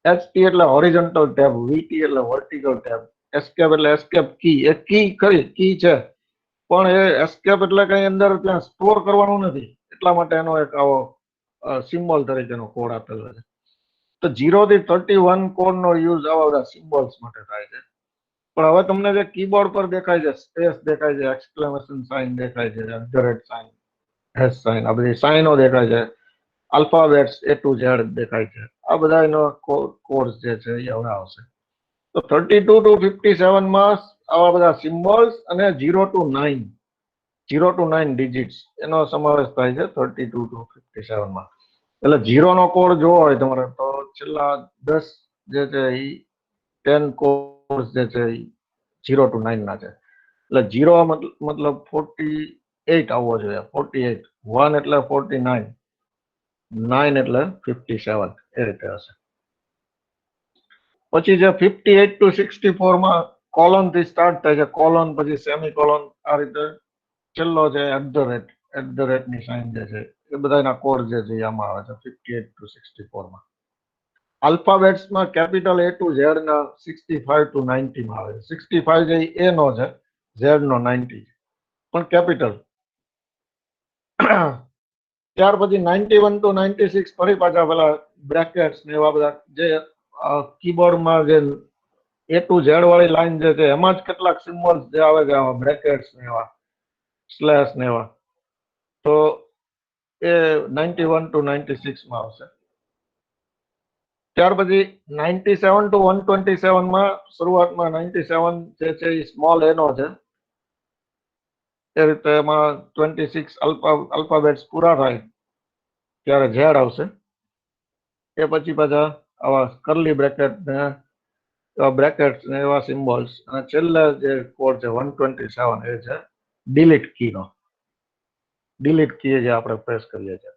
એચટી એટલે હોરિઝોન્ટલ ટેબ, વીટી એટલે વર્ટિકલ ટેબ, એસ્કેપ એટલે એસ્કેપ કી. એ કી ખરી કી છે પણ એ એસ્કેપ એટલે કઈ અંદર ત્યાં સ્ટોર કરવાનું નથી એટલા માટે એનો એક આવો સિમ્બોલ તરીકેનો કોડ આપેલો છે. તો 0 થી 31 કોડનો યુઝ આવા બધા સિમ્બોલ્સ માટે થાય છે. પણ હવે તમને જે કીબોર્ડ પર દેખાય છે સ્પેસ દેખાય છે, એક્સક્લેમેશન સાઇન દેખાય છે, @ સાઇન, હેશ સાઇન, આ બધી સાઇનો દેખાય છે, આલ્ફાબેટ્સ A to Z દેખાય છે. આ બધા એનો કોડ્સ જે છે એ હવે આવશે. તો 32 to 57 માં આવા બધા સિમ્બોલ્સ અને 0 to 9 ડિજિટ્સ એનો સમાવેશ થાય છે 32 to 57 માં. એટલે 0 નો કોડ જોવો હોય તમારે તો છેલ્લા 10 જે છે એ 10 કોડ્સ જે છે એ 0 to 9 ના છે. એટલે 0 મતલબ 48 આવવો જોઈએ, 48, 1 એટલે 49, 9 એટલે 57 એ રીતે હશે. પછી જે 58 to 64 માં કોલન થી સ્ટાર્ટ થાય છે, કોલન પછી સેમિકોલન આ રીતે છેલ્લો છે @ ની સાઇન જે છે એ બધાના કોડ જે છે આમાં આવે છે 58 to 64 માં. આલ્ફાબેટ્સમાં કેપિટલ A to Z ના 65 to 90 માં આવે છે. 65 જે એ નો છે, Z નો 90 પણ કેપિટલ. ત્યાર પછી 91 to 96 ફરી પાછા પેલા બ્રેકેટ્સ ને એવા બધા જે કીબોર્ડમાં જે A to Z વાળી લાઈન જે છે એમાં જ કેટલાક સિમ્બોલ્સ જે આવે છે બ્રેકેટ્સ ને એવા સ્લેશ ને એવા, તો એ 91 to 96 માં આવશે. ત્યાર પછી 97 to 127 માં શરૂઆતમાં 97 જે છે એ સ્મોલ એ નો છે. એ રીતે એમાં 26 આલ્ફાબેટ્સ પૂરા થાય ત્યારે ઝેડ આવશે. એ પછી પાછા આવા કર્લી બ્રેકેટ ને એવા સિમ્બોલ્સ અને છેલ્લે જે કોડ છે 127 એ છે ડિલીટ કીનો. ડિલીટ કી જે આપણે પ્રેસ કરીએ છીએ.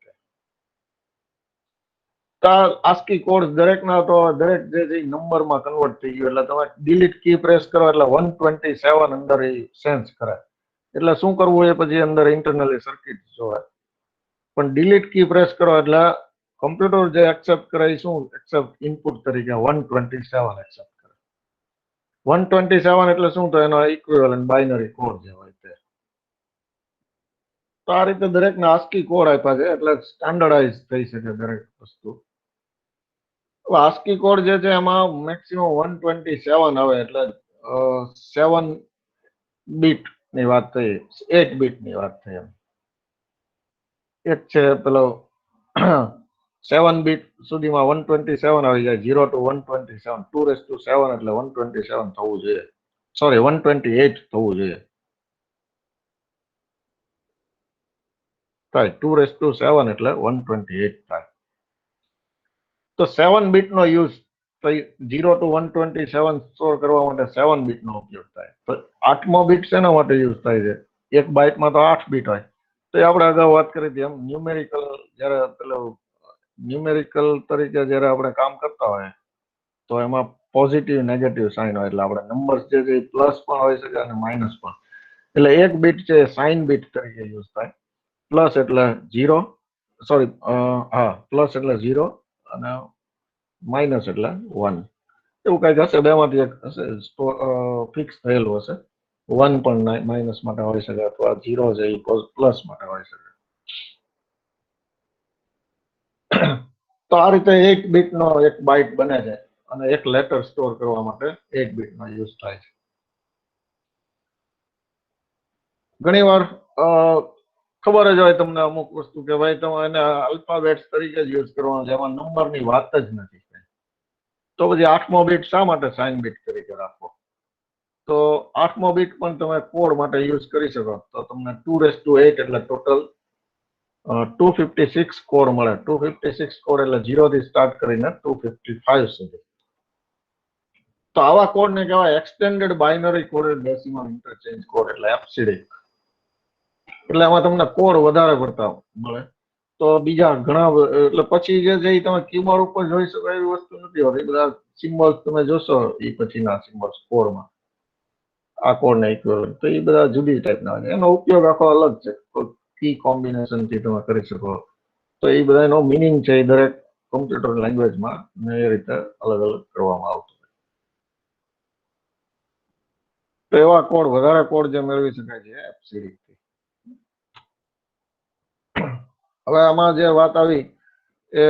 આસ્કી કોડ દરેકના તો દરેક જે છે નંબરમાં કન્વર્ટ થઈ ગયું એટલે તમે ડિલીટ કી પ્રેસ કરો એટલે 127 અંદર એ સેન્સ કરે. એટલે શું કરવું એ પછી અંદર ઇન્ટરનલી સર્કિટ જોવે. પણ ડિલીટ કી પ્રેસ કરો એટલે કમ્પ્યુટર જે એક્સેપ્ટ કરે એ શું એક્સેપ્ટ ઇનપુટ તરીકે 127 એક્સેપ્ટ કરે. 127 એટલે શું તો એનો ઇક્વિવેલન્ટ બાઇનરી કોડ જે હોય તે. તો આ રીતે દરેકના આસ્કી કોડ આપ્યા છે એટલે સ્ટાન્ડર્ડાઇઝ થઈ શકે દરેક વસ્તુ. આસ્કી કોડ જે છે એમાં મેક્સિમમ 127 આવે એટલે 7 બીટ ની વાત થઈ, 8 બીટ ની વાત થઈ. એમ એક છે પેલો 7 બીટ સુધીમાં 127 આવી જાય, 0 to 127, 2⁷ એટલે 127 થવું જોઈએ, સોરી 128 થવું જોઈએ. થાય 2⁷ એટલે 128 થાય. તો 7 બીટ નો યુઝ તો 0 to 127 સ્ટોર કરવા માટે 7 બીટનો ઉપયોગ થાય. તો 8મો બીટ શેના માટે યુઝ થાય છે? એક બાઇટમાં તો 8 બીટ હોય. તો એ આપણે અગાઉ વાત કરી હતી એમ ન્યુમેરિકલ જ્યારે પેલો ન્યુમેરિકલ તરીકે જ્યારે આપણે કામ કરતા હોય તો એમાં પોઝિટિવ નેગેટિવ સાઇન હોય એટલે આપણે નંબર્સ જે છે પ્લસ પણ હોઈ શકે અને માઇનસ પણ. એટલે એક બીટ છે સાઇન બીટ તરીકે યુઝ થાય. પ્લસ એટલે 0, સોરી હા પ્લસ એટલે 0 અને માઇનસ એટલે 1. એવું કંઈક હશે, બેમાંથી એક હશે ફિક્સ થયેલું હશે. 1 પણ માઇનસ માટે હોઈ શકે અથવા 0 છે એ પ્લસ માટે હોઈ શકે. તો આ રીતે 8 બીટનો એક બાઇટ બને છે અને એક લેટર સ્ટોર કરવા માટે 8 બીટનો યુઝ થાય છે. ઘણીવાર ખબર જ હોય તમને અમુક વસ્તુ કે ભાઈ તમે એને આલ્ફાબેટ્સ તરીકે જ યુઝ કરવાનો છે, એમાં નંબરની વાત જ નથી. તો પછી 8મો બીટ શા માટે સાઇન બીટ તરીકે રાખવો? તો 8મો બીટ પણ તમે કોડ માટે યુઝ કરી શકો. તો તમને 2⁸ એટલે ટોટલ 256 કોડ મળે. 256 કોડ એટલે 0 થી સ્ટાર્ટ કરીને 255 સુધી. તો આવા કોડને કહેવાય extended binary coded decimal interchange code એટલે એફસીડી. એટલે એમાં તમને કોડ વધારે પડતા મળે. તો બીજા ઘણા એટલે પછી જે છે એ તમે કીબોર્ડ ઉપર જોઈ શકો એવી વસ્તુ નથી હોતી. બધા સિમ્બોલ્સ તમે જોશો એ પછીના સિમ્બોલ્સ કોડમાં આ કોડને ઇક્વિવેલન્ટ, તો એ બધા જુદી ટાઈપના છે. એનો ઉપયોગ આખો અલગ છે. કી કોમ્બિનેશન થી તમે કરી શકો. તો એ બધા એનો મિનિંગ છે એ દરેક કોમ્પ્યુટર લેંગ્વેજમાં એ રીતે અલગ અલગ કરવામાં આવતું. તો એવા કોડ વધારે કોડ જે મેળવી શકાય છે એફસીડી. હવે આમાં જે વાત આવી એ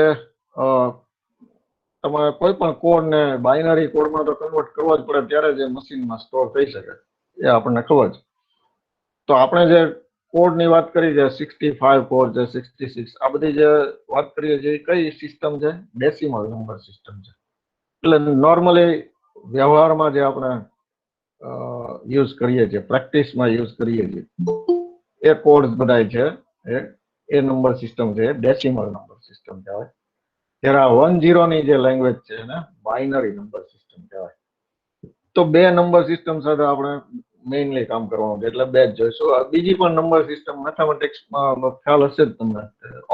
તમારે કોઈ પણ કોડને બાઇનરી કોડમાં તો કન્વર્ટ કરવો જ પડે ત્યારે જે મશીનમાં સ્ટોર થઈ શકે એ આપણને ખબર છે. તો આપણે જે કોડની વાત કરી છે 65 કોડ છે, 66, આ બધી જે વાત કરીએ છીએ કઈ સિસ્ટમ છે? ડેસિમલ નંબર સિસ્ટમ છે. એટલે નોર્મલી વ્યવહારમાં જે આપણે યુઝ કરીએ છીએ, પ્રેક્ટિસમાં યુઝ કરીએ છીએ એ કોડ બધા છે એ નંબર સિસ્ટમ છે ડેસિમલ નંબર સિસ્ટમ કહેવાય. ત્યારે આ 10 ની જે લેંગ્વેજ છે એને બાઇનરી નંબર સિસ્ટમ કહેવાય. તો બે નંબર સિસ્ટમ સાથે આપણે મેઇનલી કામ કરવાનું છે એટલે બે જ જોઈશું. બીજી પણ નંબર સિસ્ટમ મેથેમેટિક્સમાં ખ્યાલ હશે જ તમને.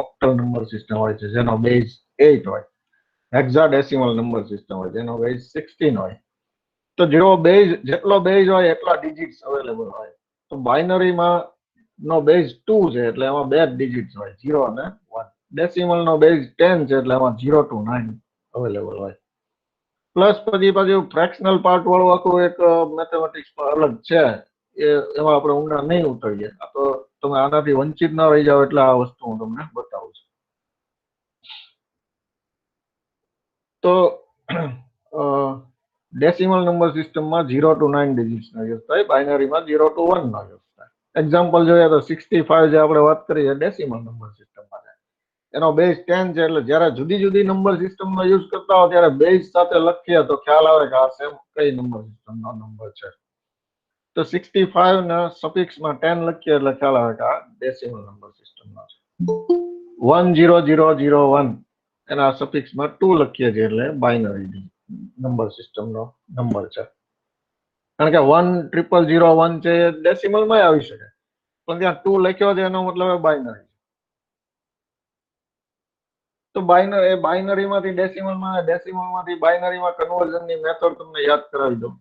ઓક્ટલ નંબર સિસ્ટમ હોય છે જેનો બેઝ 8 હોય. હેક્સાડેસિમલ નંબર સિસ્ટમ હોય જેનો બેઝ 16 હોય. તો જેટલો બેઝ હોય એટલા ડિજિટ્સ અવેલેબલ હોય. તો બાઇનરીમાં નો બેઝ 2 છે એટલે એમાં બે ડિજિટ્સ હોય, 0 અને 1. ડેસિમલ નો બેઝ 10 છે એટલે એમાં 0 to 9 અવેલેબલ હોય. પ્લસ પછી પાછું ફ્રેક્શનલ પાર્ટ વાળું આખું એક મેથેમેટિક્સ અલગ છે. એમાં આપણે ઊંડા નહીં ઉતરીએ. આ તો તમે આનાથી વંચિત ના રહી જાઓ એટલે આ વસ્તુ હું તમને બતાવું છું. તો ડેસિમલ નંબર સિસ્ટમમાં 0 to 9 ડિજિટ્સનો યુઝ થાય, બાઇનરીમાં 0 to 1 નો યુઝ થાય. એક્ઝામ્પલ જોઈએ તો 65 જે આપણે વાત કરી છે ડેસિમલ નંબર સિસ્ટમમાં છે. એનો બેઝ 10 છે એટલે જ્યારે જુદી જુદી નંબર સિસ્ટમનો યુઝ કરતા હો ત્યારે બેઝ સાથે લખીએ તો ખ્યાલ આવે કે આ સેમ કઈ નંબર સિસ્ટમનો નંબર છે. તો 65 ના સફિક્સમાં 10 લખીએ એટલે ખ્યાલ આવે કે આ ડેસિમલ નંબર સિસ્ટમનો છે. 10001 એના સફિક્સમાં 2 લખીએ છીએ એટલે બાઇનરી નંબર સિસ્ટમનો નંબર છે. કારણ કે 10001 છે એ ડેસિમલમાં આવી શકે પણ ત્યાં 2 લખ્યો છે એનો મતલબ બાઇનરી. તો બાઇનરીમાંથી ડેસિમલમાંથી બાઇનરીમાં કન્વર્ઝનની મેથડ તમને યાદ કરાવી દઉં.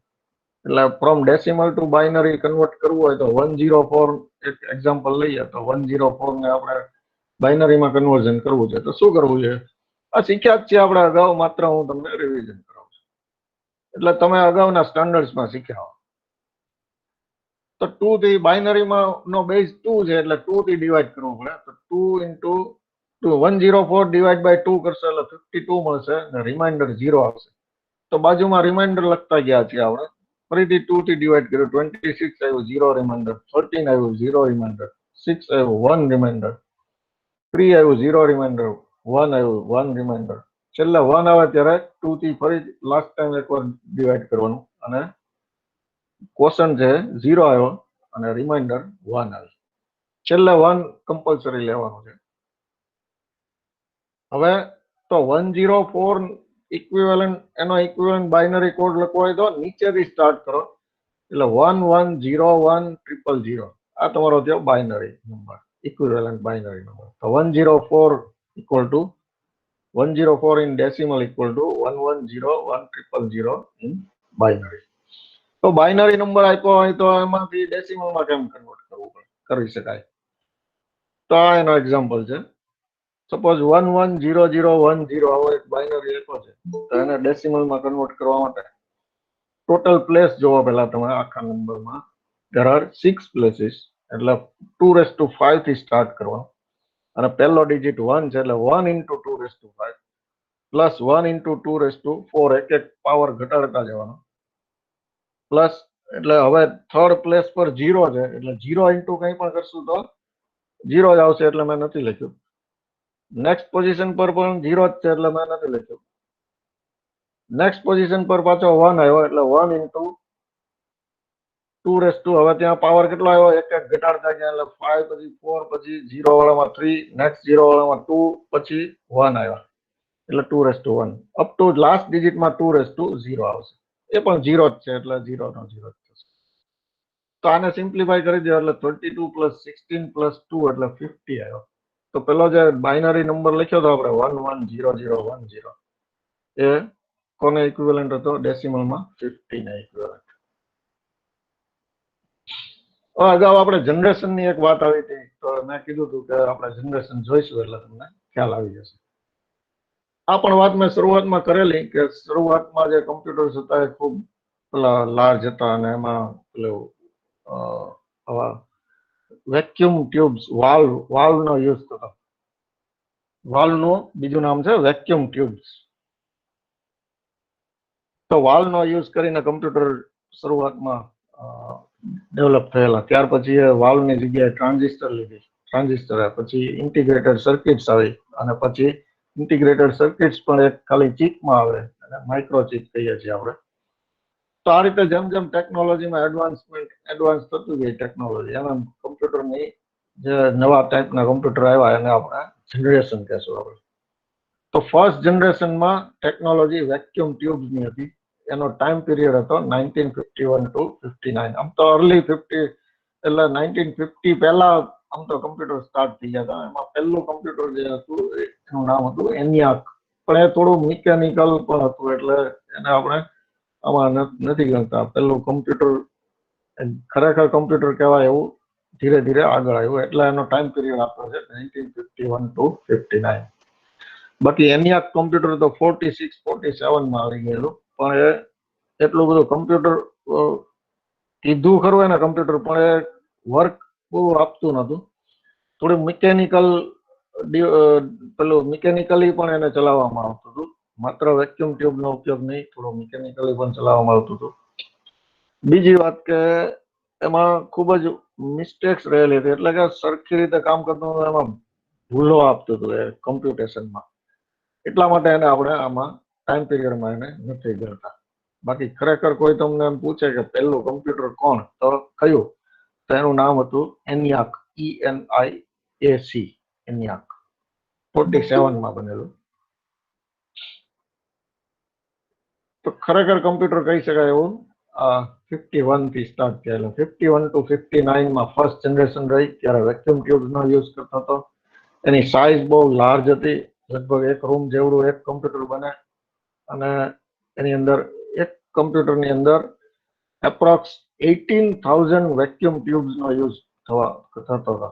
એટલે from decimal to binary convert કરવું હોય તો 104 એક એક્ઝામ્પલ લઈએ તો 104 ને આપણે બાઇનરીમાં કન્વર્ઝન કરવું છે તો શું કરવું છે? આ શીખ્યા જ છે આપણે અગાઉ, માત્ર હું તમને રિવિઝન કરાવું છું. એટલે તમે અગાઉના સ્ટાન્ડર્ડ્સમાં શીખ્યા હો. તો 2 થી બાઇનરીમાં નો બેઝ 2 છે એટલે 2 થી ડિવાઈડ કરવું પડે. તો 2 into 104 ડિવાઈડ બાય 2 કરશો એટલે 52 મળશે અને રિમાઇન્ડર 0 આવશે. તો બાજુમાં રિમાઇન્ડર લખતા ગયા છીએ આપણે. ફરીથી 2 થી ડિવાઈડ કર્યું, 26 આવ્યું 0 રિમાઇન્ડર, 13 આવ્યું 0 રિમાઇન્ડર, 6 આવ્યું 1 રિમાઇન્ડર, 3 આવ્યું 0 રિમાઇન્ડર, 1 આવ્યું 1 રિમાઇન્ડર. છેલ્લે 1 આવે ત્યારે 2 થી ફરી લાસ્ટ ટાઈમ એકવાર ડિવાઈડ કરવાનું અને ક્વેશ્ચન છે 0 આવ્યો અને રિમાઇન્ડર 1 આવ્યું. છેલ્લે 1 કમ્પલસરી લેવાનું છે. હવે તો 104 ઇક્વિવેલન્ટ એનો ઇક્વિવેલન્ટ બાઇનરી કોડ લખવો હોય તો નીચેથી સ્ટાર્ટ કરો, એટલે 110100 આ તમારો થયો binary number, equivalent binary number. તો 104 equal to 104 in decimal equal to 110100 in binary. તો બાઇનરી નંબર આપ્યો હોય તો એમાંથી ડેસિમલમાં કેમ કન્વર્ટ કરવું પડે, કરી શકાય. તો આ એનો એક્ઝામ્પલ છે. સપોઝ 110010 આવો એક બાઇનરી આપ્યો છે, તો એને ડેસિમલમાં કન્વર્ટ કરવા માટે ટોટલ પ્લેસ જોવો પહેલા તમે આખા નંબરમાં. there are 6 places, એટલે 2⁵ થી સ્ટાર્ટ કરવાનું, અને પહેલો ડિજિટ 1 છે એટલે 1 into 2⁵ પ્લસ 1 into 2⁴ એક એક પાવર ઘટાડતા જવાનો, પ્લસ એટલે હવે થર્ડ પ્લેસ પર 0 છે એટલે 0 ઇન્ટુ કંઈ પણ કરશું તો 0 જ આવશે, એટલે મેં નથી લખ્યું. નેક્સ્ટ પોઝિશન પર પણ 0 જ છે એટલે મેં નથી લખ્યું. નેક્સ્ટ પોઝિશન પર પાછો 1 આવ્યો એટલે 1 into 2⁵, હવે ત્યાં પાવર કેટલો આવ્યો, એક એક ઘટાડતા ગયા એટલે 5 પછી 4 પછી 0 વાળામાં 3, નેક્સ્ટ 0 વાળામાં 2 પછી 1 આવ્યા એટલે 2⁵1 અપ ટુ લાસ્ટ ડિજિટમાં 2⁵0 આવશે, એ પણ 0 જ છે એટલે 0 નો 0 જ થશે. તો આને સિમ્પ્લિફાય કરી દો એટલે 22 + 16 + 2 એટલે 50 આવ્યો. તો પેલો જે બાઇનરી નંબર લખ્યો હતો આપણે 110010 એ કોને ઇક્વિવેલન્ટ હતો, ડેસિમલમાં 50 ને ઇક્વિવેલન્ટ. અગાઉ આપણે જનરેશનની એક વાત આવી હતી, તો મેં કીધું હતું કે આપણે જનરેશન જોઈશું એટલે તમને ખ્યાલ આવી જશે. આ પણ વાત મેં શરૂઆતમાં કરેલી કે શરૂઆતમાં જે કમ્પ્યુટર્સ હતા એ ખૂબ લાર્જ હતા, અને એમાં પેલું વેક્યુમ ટ્યુબ્સ, વાલ્વનો યુઝ થતો. વાલ્વનું બીજું નામ છે વેક્યુમ ટ્યુબ્સ. તો વાલ્વનો યુઝ કરીને કમ્પ્યુટર શરૂઆતમાં ડેવલપ થયેલા. ત્યાર પછી એ વાલ્વની જગ્યાએ ટ્રાન્ઝિસ્ટર લીધી, ટ્રાન્ઝિસ્ટર પછી ઇન્ટિગ્રેટેડ સર્કિટ્સ આવી, અને પછી ઇન્ટિગ્રેટેડ સર્કિટ્સ પણ એક ખાલી ચિપમાં આવે, અને માઇક્રો ચિપ કહીએ છીએ આપણે. તો આ રીતે જેમ જેમ ટેકનોલોજીમાં એડવાન્સ થતું ગઈ ટેકનોલોજી, એમ કમ્પ્યુટરની જે નવા ટાઈપના કમ્પ્યુટર આવ્યા એને આપણે જનરેશન કહેશું આપણે. તો ફર્સ્ટ જનરેશનમાં ટેકનોલોજી વેક્યુમ ટ્યુબ્સની હતી. એનો ટાઈમ પીરિયડ હતો 1951 to 59. આમ તો અર્લી 50 એટલે 1950 પહેલા આમ તો કમ્પ્યુટર સ્ટાર્ટ થઈ ગયા હતા. એમાં પહેલું કમ્પ્યુટર જે હતું એનું નામ હતું ENIAC, પણ એ થોડું મિકેનિકલ પણ હતું એટલે એને આપણે આમાં નથી ગણતા. પહેલું કમ્પ્યુટર ખરેખર કમ્પ્યુટર કહેવાય એવું ધીરે ધીરે આગળ આવ્યું, એટલે એનો ટાઈમ પીરિયડ આપ્યો છે 1951 to 59. બાકી ENIAC કમ્પ્યુટર તો 46-47 માં આવી ગયેલું, પણ એ એટલું બધું કમ્પ્યુટર કીધું ખરું એને કમ્પ્યુટર, પણ એ વર્ક બહુ આપતું નતું. થોડું મિકેનિકલ પેલું મિકેનિકલી પણ એને ચલાવવામાં આવતું હતું, માત્ર વેક્યુમ ટ્યુબનો ઉપયોગ નહીં, થોડું મિકેનિકલી પણ ચલાવવામાં આવતું હતું. બીજી વાત કે એમાં ખૂબ જ મિસ્ટેક્સ રહેલી હતી, એટલે કે સરખી રીતે કામ કરતું એમાં ભૂલો આપતું હતું એ કમ્પ્યુટેશનમાં. એટલા માટે એને આપણે આમાં ટાઈમ પીરિયડમાં એને નથી ગણતા. બાકી ખરેખર કોઈ તમને એમ પૂછે કે પહેલું કમ્પ્યુટર કોણ, તો કયું, તો એનું નામ હતું ENIAC, ENIAC, ENIAC 47 માં બનેલું. તો ખરેખર કમ્પ્યુટર કહી શકાય એવું 51 થી સ્ટાર્ટ થયેલું. 51 to 59 માં ફર્સ્ટ જનરેશન રહી, ત્યારે વેક્યુમ ટ્યુબ્સનો યુઝ કરતો હતો. એની સાઇઝ બહુ લાર્જ હતી, લગભગ એક રૂમ જેવડું એક કમ્પ્યુટર બને, અને એની અંદર એક કમ્પ્યુટરની અંદર એપ્રોક્સ 18,000 વેક્યુમ ટ્યુબ્સનો યુઝ થતો હતો.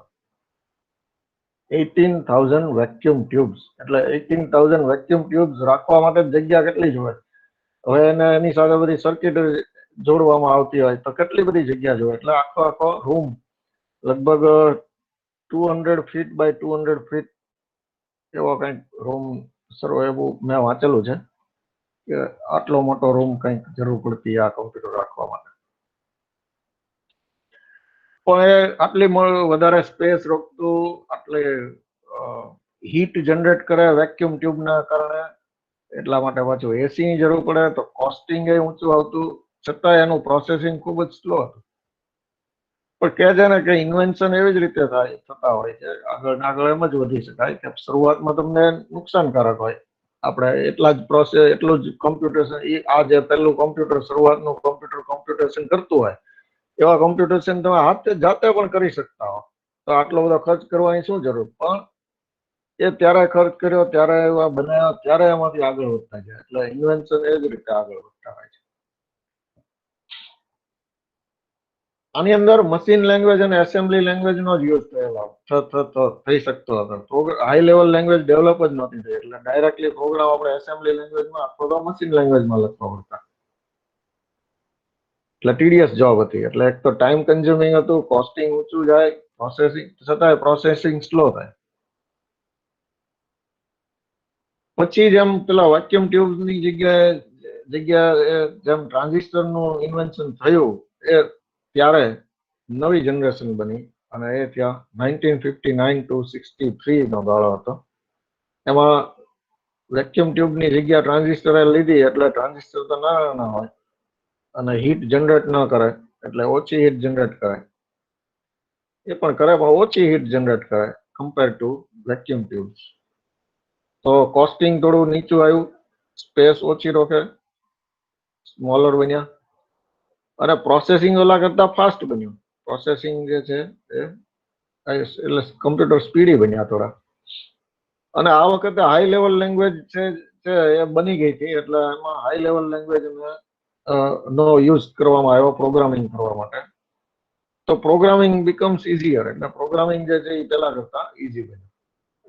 18,000 વેક્યુમ ટ્યુબ્સ એટલે 18,000 વેક્યુમ ટ્યુબ્સ રાખવા માટે જગ્યા કેટલી જોઈએ. હવે એને એની સાથે બધી સર્કિટ જોડવામાં આવતી હોય તો કેટલી બધી જગ્યા જોઈએ, એટલે આખો રૂમ લગભગ 200 ફીટ બાય 200 ફીટ એવો કંઈક રૂમ એવું મેં વાંચેલું છે કે આટલો મોટો રૂમ કંઈક જરૂર પડતી આ કમ્પ્યુટર રાખવા માટે. પણ એ આટલી વધારે સ્પેસ રોકતું, આટલી હીટ જનરેટ કરે વેક્યુમ ટ્યુબના કારણે, એટલા માટે પાછું એસી ની જરૂર પડે, તો કોસ્ટિંગ એ ઊંચું આવતું, છતાં એનું પ્રોસેસિંગ ખૂબ જ સ્લો હતું. પણ કહે છે ને કે ઇન્વેન્શન એવી જ રીતે થતા હોય છે, આગળ એમ જ વધી શકાય કે શરૂઆતમાં તમને નુકસાનકારક હોય, આપણે એટલા જ પ્રોસેસ એટલું જ કોમ્પ્યુટેશન આ જે પહેલું કોમ્પ્યુટર શરૂઆતનું કોમ્પ્યુટેશન કરતું હોય એવા કોમ્પ્યુટેશન તમે હાથે જાતે પણ કરી શકતા હો તો આટલો બધો ખર્ચ કરવાની શું જરૂર, પણ એ ત્યારે ખર્ચ કર્યો ત્યારે એવા બનાવ્યા ત્યારે એમાંથી આગળ વધતા જાય એટલે ઇન્વેન્શન એ જ રીતે આગળ વધતા હોય છે. આની અંદર મશીન લેંગ્વેજ અને એસેમ્બલી લેંગ્વેજ નો જ યુઝ થઈ શકતો હતો. હાઈ લેવલ લેંગ્વેજ ડેવલપ જ નહોતી થઈ એટલે ડાયરેક્ટલી પ્રોગ્રામ આપણે એસેમ્બલી લેંગ્વેજમાં અથવા તો મશીન લેંગ્વેજમાં લખવા પડતા એટલે ટીડીએસ જોબ હતી. એટલે એક તો ટાઈમ કન્ઝ્યુમિંગ હતું, કોસ્ટિંગ ઊંચું જાય, પ્રોસેસિંગ છતાંય પ્રોસેસિંગ સ્લો થાય. પછી જેમ પેલા વેક્યુમ ટ્યુબની જગ્યાએ જેમ ટ્રાન્ઝિસ્ટરનું ઇન્વેન્શન થયું એ ત્યારે નવી જનરેશન બની અને એ ત્યાં 1959 to 63 નો ગાળો હતો. એમાં વેક્યુમ ટ્યુબની જગ્યા ટ્રાન્ઝિસ્ટરે લીધી એટલે ટ્રાન્ઝિસ્ટર તો નાના હોય અને હીટ જનરેટ ન કરે એટલે ઓછી હીટ જનરેટ કરે, એ પણ કરે પણ ઓછી હીટ જનરેટ કરે કમ્પેર ટુ વેક્યુમ ટ્યુબ્સ. તો કોસ્ટિંગ થોડું નીચું આવ્યું, સ્પેસ ઓછી રોકે, સ્મોલર બન્યા અને પ્રોસેસિંગ ઓલા કરતા ફાસ્ટ બન્યું. પ્રોસેસિંગ જે છે એટલે કમ્પ્યુટર સ્પીડી બન્યા થોડા. અને આ વખતે હાઈ લેવલ લેંગ્વેજ છે એ બની ગઈ હતી એટલે એમાં હાઈ લેવલ લેંગ્વેજ નો યુઝ કરવામાં આવ્યો પ્રોગ્રામિંગ કરવા માટે. તો પ્રોગ્રામિંગ બીકમ્સ ઇઝીયર એટલે પ્રોગ્રામિંગ જે છે એ પેલા કરતા ઇઝી બન્યું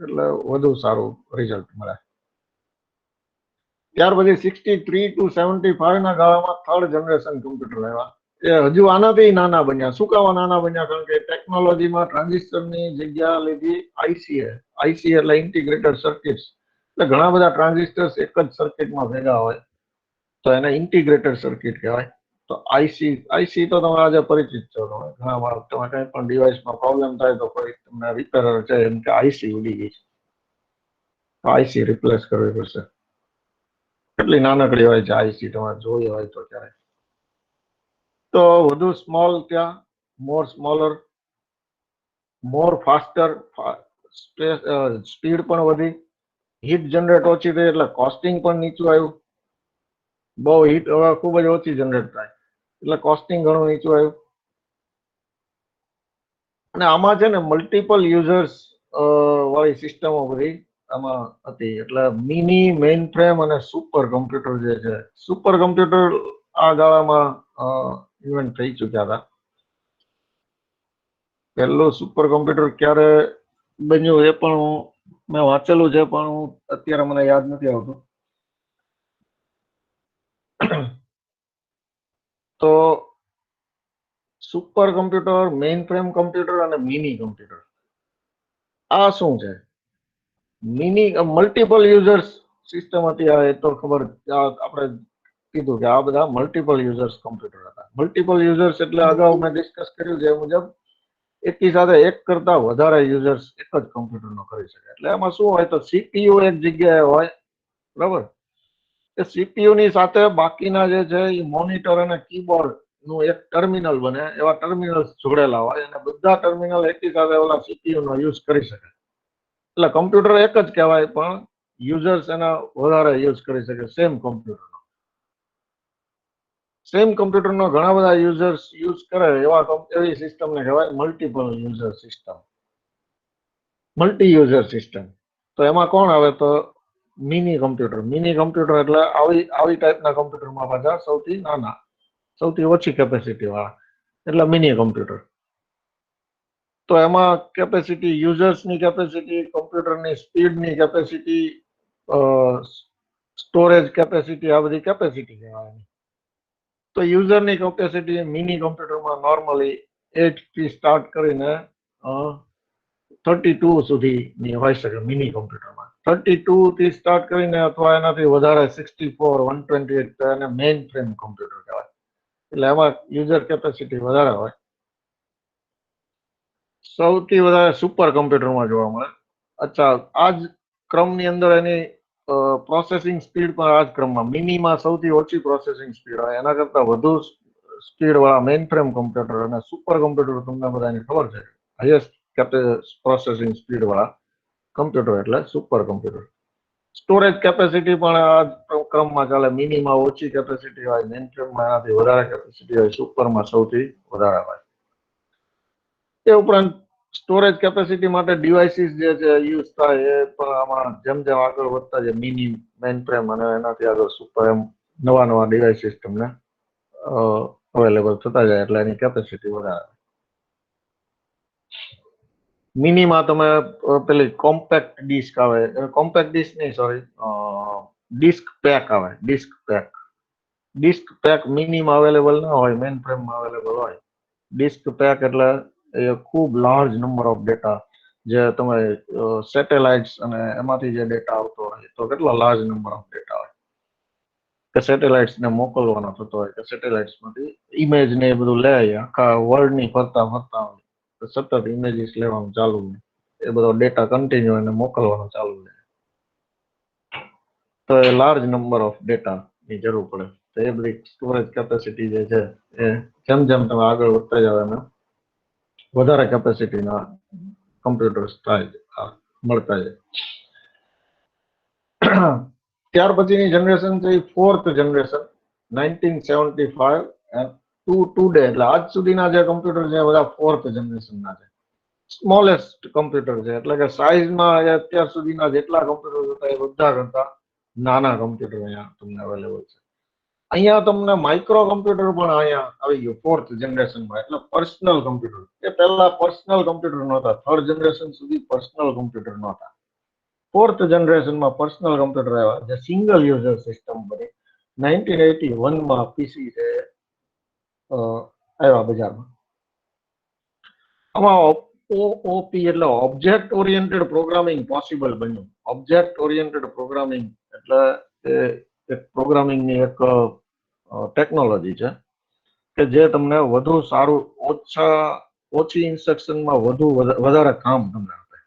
એટલે વધુ સારું રિઝલ્ટ મળે. ત્યાર પછી 63 to 75 ના ગાળામાં થર્ડ જનરેશન કમ્પ્યુટર આવ્યા. એ હજુ આનાથી નાના બન્યા. શું કામ નાના બન્યા? કારણ કે ટેકનોલોજીમાં ટ્રાન્ઝિસ્ટરની જગ્યા લીધી આઈસી એટલે ઇન્ટિગ્રેટેડ સર્કિટ્સ. એટલે ઘણા બધા ટ્રાન્ઝિસ્ટર્સ એક જ સર્કિટમાં ભેગા હોય તો એને ઇન્ટિગ્રેટેડ સર્કિટ કહેવાય. તો આઈસી તો તમે આજે પરિચિત છો. ઘણા વાર તમે કઈ પણ ડિવાઇસમાં પ્રોબ્લેમ થાય તો કોઈ તમને રિપેરર છે એમ કે આઈસી ઉડી ગઈ છે, આઈસી રિપ્લેસ કરવી પડશે. કેટલી નાનકડી હોય છે આઈસી, તમારે જોઈ હોય તો ક્યારે. તો વધુ સ્મોલ ત્યાં, મોર સ્મોલર, મોર ફાસ્ટર, સ્પીડ પણ વધી, હીટ જનરેટ ઓછી થઈ એટલે કોસ્ટિંગ પણ નીચું આવ્યું. બહુ હીટ હવે ખૂબ જ ઓછી જનરેટ થાય એટલે કોસ્ટિંગ ઘણું નીચું આવ્યું. અને આમાં છે ને મલ્ટિપલ યુઝર્સ વાળી સિસ્ટમો બધી આમાં હતી. એટલે મિની, મેઇન ફ્રેમ અને સુપર કમ્પ્યુટર જે છે, સુપર કમ્પ્યુટર આ ગાળામાં ઇવેન્ટ થઈ ચુક્યા હતા. પહેલું સુપર કમ્પ્યુટર ક્યારે બન્યું એ પણ મેં વાંચેલું છે પણ અત્યારે મને યાદ નથી આવતું. તો super computer, main frame computer અને મિની કમ્પ્યુટર આ શું છે? મિની મલ્ટિપલ યુઝર્સ સિસ્ટમ હતી. એ તો ખબર આપણે કીધું કે આ બધા મલ્ટિપલ યુઝર્સ કમ્પ્યુટર હતા. મલ્ટિપલ યુઝર્સ એટલે અગાઉ મેં ડિસ્કસ કર્યું છે એ મુજબ એકી સાથે એક કરતા વધારે યુઝર્સ એક જ કમ્પ્યુટરનો કરી શકે. એટલે એમાં શું હોય તો સીપીયુ એક જગ્યાએ હોય, બરાબર? એ સીપીયુ ની સાથે બાકીના જે છે એ મોનિટર અને કીબોર્ડ નું એક ટર્મિનલ બને, એવા ટર્મિનલ્સ જોડેલા હોય અને બધા ટર્મિનલ એકી સાથે ઓલા સીપીયુ નો યુઝ કરી શકે. એટલે કમ્પ્યુટર એક જ કહેવાય પણ યુઝર્સ એના વધારે યુઝ કરી શકે સેમ કમ્પ્યુટરનો. સેમ કમ્પ્યુટરનો ઘણા બધા યુઝર્સ યુઝ કરે એવી સિસ્ટમને કહેવાય multiple user system, multi user system. તો એમાં કોણ આવે તો મિની કમ્પ્યુટર. મિની કમ્પ્યુટર એટલે આવી ટાઈપના કમ્પ્યુટરમાં પાછા સૌથી નાના, સૌથી ઓછી કેપેસિટી વાળા એટલે મિની કમ્પ્યુટર. તો એમાં કેપેસિટી, યુઝર્સની કેપેસિટી, કમ્પ્યુટરની સ્પીડની કેપેસિટી, સ્ટોરેજ કેપેસિટી, આ બધી કેપેસિટી કહેવાય. તો યુઝરની કેપેસિટી મિની કમ્પ્યુટરમાં નોર્મલી 8 થી સ્ટાર્ટ કરીને 32 સુધીની હોઈ શકે મિની કમ્પ્યુટરમાં. 32 થી સ્ટાર્ટ કરીને અથવા એનાથી વધારે 64, 128 એને મેઇન ફ્રેમ કમ્પ્યુટર કહેવાય. એટલે એમાં યુઝર કેપેસિટી વધારે હોય. સૌથી વધારે સુપર કમ્પ્યુટરમાં જોવા મળે. અચ્છા, આ જ ક્રમની અંદર એની પ્રોસેસિંગ સ્પીડ પણ આ જ ક્રમમાં મિનીમાં સૌથી ઓછી પ્રોસેસિંગ સ્પીડ હોય, એના કરતા વધુ સ્પીડ વાળા મેઇન ફ્રેમ કમ્પ્યુટર અને સુપર કમ્પ્યુટર તમને બધાને ખબર છે હાઈએસ્ટ પ્રોસેસિંગ સ્પીડ વાળા કમ્પ્યુટર એટલે સુપર કમ્પ્યુટર. સ્ટોરેજ કેપેસિટી પણ આ ક્રમમાં ચાલે. મિનિમાં ઓછી કેપેસિટી હોય, મેઇન ફ્રેમમાં એનાથી વધારે કેપેસિટી હોય, સુપરમાં સૌથી વધારે હોય. એ ઉપરાંત સ્ટોરેજ કેપેસિટી માટે ડિવાઇસીસ જે છે યુઝ થાય એ પણ આમાં જેમ જેમ આગળ વધતા જાય મિની, મેઇન ફ્રેમ અને એનાથી આગળ સુપર, એમ નવા નવા ડિવાઇસીસ તમને અવેલેબલ થતા જાય એટલે એની કેપેસિટી વધારે. મિનિમાં તમે પેલી કોમ્પેક્ટ ડિસ્ક આવે, કોમ્પેક્ટ ડિસ્ક નહીં, સોરી, ડિસ્ક પેક આવે. ડિસ્ક પેક મિનિમાં અવેલેબલ ના હોય, મેઇન ફ્રેમમાં અવેલેબલ હોય. ડિસ્ક પેક એટલે એ ખૂબ લાર્જ નંબર ઓફ ડેટા જે તમે સેટેલાઇટ્સ અને એમાંથી જે ડેટા આવતો હોય તો કેટલા લાર્જ નંબર ઓફ ડેટા હોય કે સેટેલાઇટ્સ ને મોકલવાનો થતો હોય કે સેટેલાઇટ્સ માંથી ઇમેજ ને એ બધું લે, આખા વર્લ્ડ ની ફરતા ફરતા હોય તો સતત ઇમેજીસ લેવાનું ચાલુ હોય, એ બધો ડેટા કન્ટિન્યુ એને મોકલવાનો ચાલુ રહે. તો એ લાર્જ નંબર ઓફ ડેટા ની જરૂર પડે. તો એ બધી સ્ટોરેજ કેપેસિટી જે છે એ જેમ જેમ તમે આગળ વધતા જાવ એમાં વધારે કેપેસિટીના કમ્પ્યુટર્સ થાય મળતા જાય. ત્યાર પછીની જનરેશન છે એ ફોર્થ જનરેશન, 1975 ટુ ડે, એટલે આજ સુધીના જે કમ્પ્યુટર છે બધા ફોર્થ જનરેશનના છે. સ્મોલેસ્ટ કમ્પ્યુટર છે, એટલે કે સાઇઝમાં અત્યાર સુધીના જેટલા કમ્પ્યુટર હતા એ બધા કરતા નાના કમ્પ્યુટર અહીંયા તમને અવેલેબલ છે. અહીંયા તમને માઇક્રો કમ્પ્યુટર પણ અહીંયા આવી ગયું ફોર્થ જનરેશનમાં, એટલે પર્સનલ કમ્પ્યુટર. એ પહેલા પર્સનલ કમ્પ્યુટર નહોતા, થર્ડ જનરેશન સુધી પર્સનલ કમ્પ્યુટર નહોતા. ફોર્થ જનરેશનમાં પર્સનલ કમ્પ્યુટર આવ્યા જે સિંગલ યુઝર સિસ્ટમ બની. 1981માં પીસી છે આવ્યા બજારમાં. આમાં ઓપી એટલે ઓબ્જેક્ટ ઓરિએન્ટેડ પ્રોગ્રામિંગ પોસિબલ બન્યું. ઓબ્જેક્ટ ઓરિએન્ટેડ પ્રોગ્રામિંગ એટલે એક પ્રોગ્રામિંગની એક ટેકનોલોજી છે કે જે તમને વધુ સારું, ઓછી ઇન્સ્ટ્રક્શનમાં વધારે કામ તમને આપે.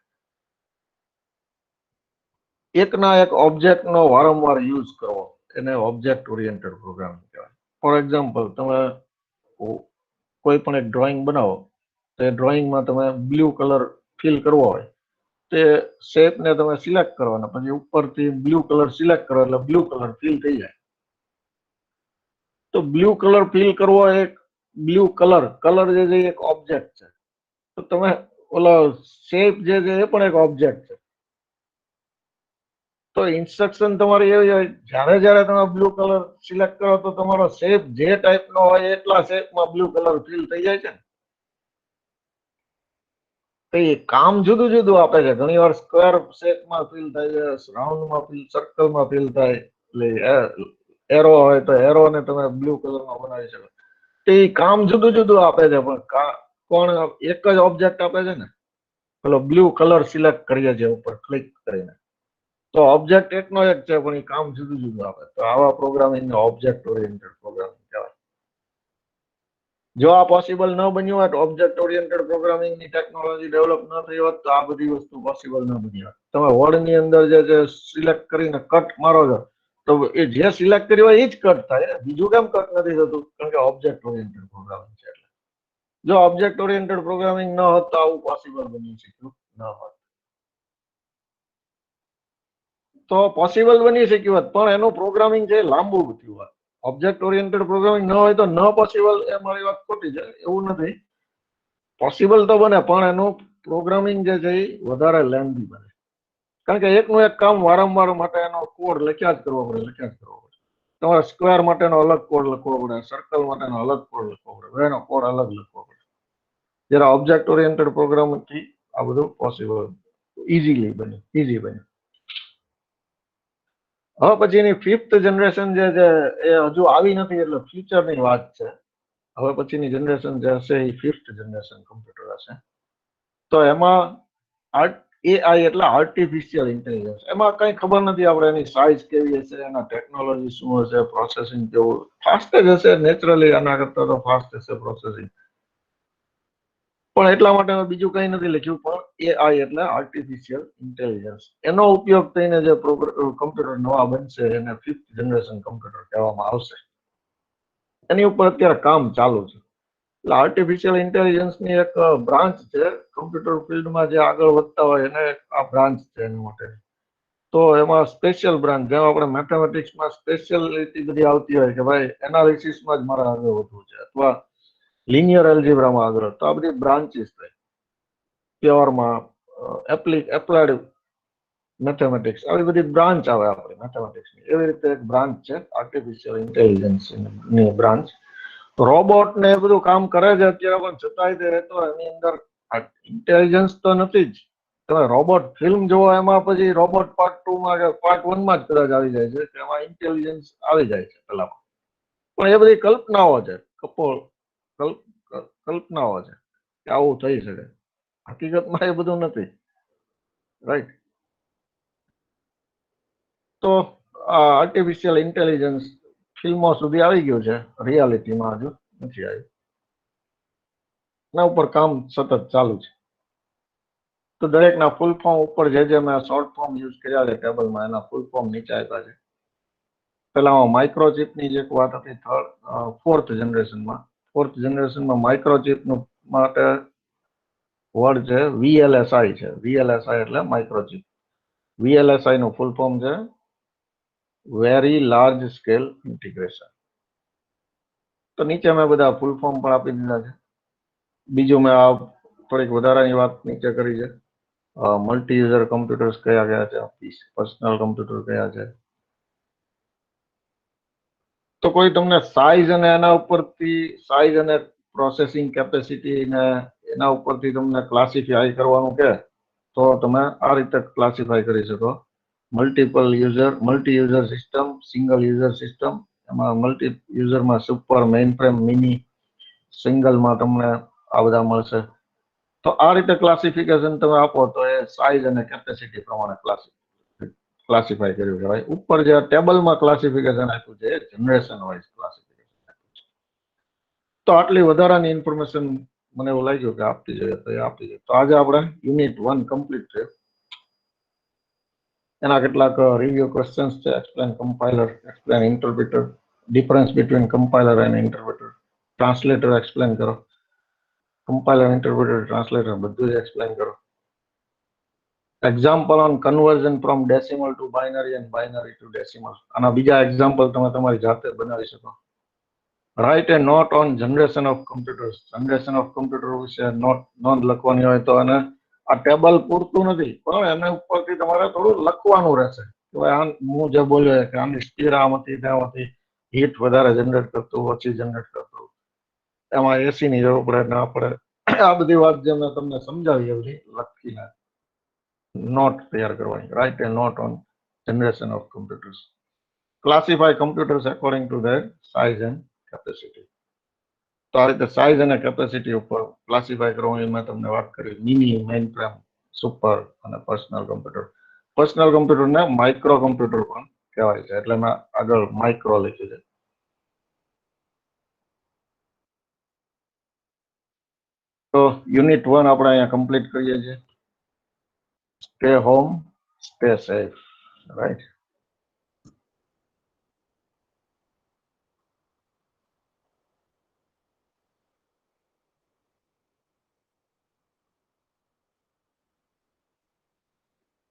એકના એક ઓબ્જેક્ટનો વારંવાર યુઝ કરવો એને ઓબ્જેક્ટ ઓરિએન્ટેડ પ્રોગ્રામિંગ કહેવાય. ફોર એક્ઝામ્પલ, તમે કોઈ પણ એક ડ્રોઈંગ બનાવો તો એ ડ્રોઈંગમાં તમે બ્લુ કલર ફિલ કરવો હોય તે શેપને તમે સિલેક્ટ કરવાના, પછી ઉપરથી બ્લુ કલર સિલેક્ટ કરો એટલે બ્લુ કલર ફિલ થઈ જાય. તો બ્લુ કલર ફિલ કરવો એક બ્લુ કલર જે છે એક ઓબ્જેક્ટ છે. તો તમે ઓલો શેપ જે છે એ પણ એક ઓબ્જેક્ટ છે. તો ઇન્સ્ટ્રક્શન તમારી એવી હોય, જ્યારે જ્યારે તમે બ્લુ કલર સિલેક્ટ કરો તો તમારો શેપ જે ટાઈપનો હોય એટલા શેપમાં બ્લુ કલર ફિલ થઈ જાય છે ને. તો એ કામ જુદું જુદું આપે છે. ઘણી વાર સ્ક્વેર શેપમાં ફિલ થાય છે, રાઉન્ડમાં ફિલ, સર્કલમાં ફિલ થાય. એટલે એરો હોય તો એરો ને તમે બ્લુ કલરમાં બનાવી શકો. તો એ કામ જુદું જુદું આપે છે, પણ એક જ ઓબ્જેક્ટ આપે છે ને. પેલો બ્લુ કલર સિલેક્ટ કરીએ છીએ ઉપર ક્લિક કરીને, તો ઓબ્જેક્ટ એકનો એક છે પણ એ કામ જુદું જુદું આપે. તો આવા પ્રોગ્રામિંગ ઓબ્જેક્ટ ઓરિએન્ટેડ પ્રોગ્રામિંગ કહેવાય. જો આ પોસિબલ ન બન્યું હોય, ઓબ્જેક્ટ ઓરિએન્ટેડ પ્રોગ્રામિંગની ટેકનોલોજી ડેવલપ ન થઈ હોત તો આ બધી વસ્તુ પોસિબલ ન બની હોત. તમે વર્ડની અંદર જે સિલેક્ટ કરીને કટ મારો છો તો એ જે સિલેક્ટ કર્યું હોય એ જ કટ થાય. બીજું કેમ કટ નથી થતું? કારણ કે ઓબ્જેક્ટ ઓરિએન્ટેડ પ્રોગ્રામિંગ છે. જો ઓબ્જેક્ટ ઓરિએન્ટેડ પ્રોગ્રામિંગ ન હોત તો આવું પોસિબલ બની શક્યું ન હોત. તો પોસિબલ બની શક્યું હોત પણ એનું પ્રોગ્રામિંગ છે લાંબુ થયું હોત. ઓબ્જેક્ટ ઓરિએન્ટેડ પ્રોગ્રામિંગ ન હોય તો ન પોસિબલ, એ મારી વાત ખોટી છે, એવું નથી. પોસિબલ તો બને પણ એનું પ્રોગ્રામિંગ જે છે એ વધારે લેન્ધી બને. કારણ કે એકનું એક કામ વારંવાર માટે એનો કોડ લખ્યા જ કરવો પડે. તમારે સ્ક્વેર માટેનો અલગ કોડ લખવો પડે, સર્કલ માટેનો અલગ કોડ લખવો પડે, એનો કોડ અલગ લખવો પડે. જયારે ઓબ્જેક્ટ ઓરિએન્ટેડ પ્રોગ્રામિંગથી આ બધું પોસિબલ, ઇઝી બને. હવે પછીની ફિફ્થ જનરેશન જે છે એ હજુ આવી નથી, એટલે ફ્યુચરની વાત છે. હવે પછીની જનરેશન જે હશે એ ફિફ્થ જનરેશન કમ્પ્યુટર હશે. તો એમાં એઆઈ એટલે આર્ટિફિશિયલ ઇન્ટેલિજન્સ. એમાં કઈ ખબર નથી આપણે એની સાઇઝ કેવી હશે, એના ટેકનોલોજી શું હશે, પ્રોસેસિંગ કેવું, ફાસ્ટ જ હશે નેચરલી, આના કરતા તો ફાસ્ટ હશે પ્રોસેસિંગ. પણ એટલા માટે બીજું કઈ નથી લખ્યું, પણ એઆઈ એટલે આર્ટિફિશિયલ ઇન્ટેલિજન્સ. એનો ઉપયોગ થઈને જે કમ્પ્યુટર નવા બનશે એને ફિફ્થ જનરેશન કમ્પ્યુટર કહેવામાં આવશે. એની ઉપર અત્યારે કામ ચાલુ છે. એટલે આર્ટિફિશિયલ ઇન્ટેલિજન્સની એક બ્રાન્ચ છે કમ્પ્યુટર ફિલ્ડમાં, જે આગળ વધતા હોય એને આ બ્રાન્ચ છે એના માટે. તો એમાં સ્પેશિયલ બ્રાન્ચ, જેમ આપણે મેથેમેટિક્સમાં સ્પેશિયાલિટી બધી આવતી હોય કે ભાઈ એનાલિસિસમાં જ મારે આગળ વધવું છે અથવા લિનિયર એલ્જીબ્રામાં આગળ, તો આ બધી બ્રાન્ચીસ થાય. પ્યોરમાં એપ્લાઇડ મેથેમેટિક્સ, આવી બધી બ્રાન્ચ આવે આપણે મેથેમેટિક્સની. એવી રીતે એક બ્રાન્ચ છે આર્ટિફિશિયલ ઇન્ટેલિજન્સની બ્રાન્ચ. રોબોટ ને એ બધું કામ કરે છે અત્યારે, પણ છતાંય તો એની અંદર ઇન્ટેલિજન્સ તો નથી જ. તમે રોબોટ ફિલ્મ જોવો એમાં પછી રોબોટ પાર્ટ 2 માં કે પાર્ટ 1 માં જ કદાચ આવી જાય છે કે એમાં ઇન્ટેલિજન્સ આવી જાય છે પેલામાં. પણ એ બધી કલ્પનાઓ છે, કલ્પનાઓ છે કે આવું થઈ શકે. હકીકતમાં એ બધું નથી, રાઈટ? તો આર્ટિફિશિયલ ઇન્ટેલિજન્સ ફિલ્મો સુધી આવી ગયું છે, રિયાલિટીમાં હજુ નથી આવ્યું. એના ઉપર કામ સતત ચાલુ છે. તો દરેકના ફૂલ ફોર્મ ઉપર જે મેં શોર્ટ ફોર્મ યુઝ કર્યા છે ટેબલમાં, એના ફૂલ ફોર્મ નીચે આપ્યા છે. પેલામાં માઇક્રોચિપની જે વાત હતી, ફોર્થ જનરેશનમાં માઇક્રોચિપનું માટે વર્ડ છે VLSI છે. VLSI એટલે માઇક્રોચિપ. VLSI નું ફૂલ ફોર્મ છે વેરી લાર્જ સ્કેલ ઇન્ટિગ્રેશન. તો નીચે મેં બધા ફૂલ ફોર્મ પણ આપી દીધા છે. બીજું મેં આ થોડીક વધારાની વાત નીચે કરી છે. મલ્ટી યુઝર કમ્પ્યુટર્સ કયા કયા છે, પર્સનલ કમ્પ્યુટર કયા છે. તો કોઈ તમને સાઇઝ અને એના ઉપરથી સાઇઝ અને પ્રોસેસિંગ કેપેસિટી ને એના ઉપરથી તમને ક્લાસિફાઈ કરવાનું કે તો તમે આ રીતે ક્લાસિફાઈ કરી શકો. Multi user system, single user system. એમાં મલ્ટી યુઝરમાં સુપર, મેઇન ફ્રેમ, મિની, સિંગલમાં તમને આ બધા મળશે. તો આ રીતે ક્લાસિફિકેશન તમે આપો તો એ સાઇઝ અને કેપેસિટી પ્રમાણે ક્લાસિફાઈ કર્યું કહેવાય. ઉપર જે ટેબલમાં ક્લાસિફિકેશન આપ્યું છે જનરેશન વાઇઝ ક્લાસિફિકેશન આપ્યું છે. તો આટલી વધારાની ઇન્ફોર્મેશન મને એવું લાગ્યું કે આપતી જોઈએ તો એ આપતી જોઈએ. તો આજે આપણે યુનિટ 1 કમ્પ્લીટ છે. એના કેટલાક રિવ્યુ ક્વેશ્ચન્સ છે. Explain compiler, explain interpreter, difference between compiler and interpreter, translator explain કરો, કમ્પાઇલર, ઇન્ટરપ્રિટર, ટ્રાન્સલેટર બધું જ એક્સપ્લેન કરો. Example on conversion from decimal to binary and binary to decimal. આના બીજા એક્ઝામ્પલ તમે તમારી જાતે બનાવી શકો. Write a note on generation of computers. Generation of computer વિશે નોંધ લખવાની હોય તો એને આ ટેબલ પૂરતું નથી, પણ એના ઉપરથી તમારે થોડું લખવાનું રહેશે કે ભાઈ હું જે બોલ્યો કે આની સ્પીડ આમાંથી ત્યાંથી હીટ વધારે જનરેટ કરતું, ઓછી જનરેટ કરતું, એમાં એસી ની જરૂર પડે ના પડે. આ બધી વાત જે મેં તમને સમજાવી એ બધી લખીને નોટ તૈયાર કરવાની. Write a note on generation of computers. Classify computers according to their size and capacity. તો આ રીતે સાઇઝ અને કેપેસિટી ઉપર ક્લાસિફાય કરવાની મેં તમને વાત કરી. મિની, મેઇન ફ્રેમ, સુપર અને પર્સનલ કમ્પ્યુટર. પર્સનલ કમ્પ્યુટરને માઇક્રો કમ્પ્યુટર પણ કહેવાય છે, એટલે મેં આગળ માઇક્રો લખ્યું છે. તો યુનિટ 1 આપણે અહીંયા કમ્પ્લીટ કરીએ છીએ. Stay home, stay safe, right?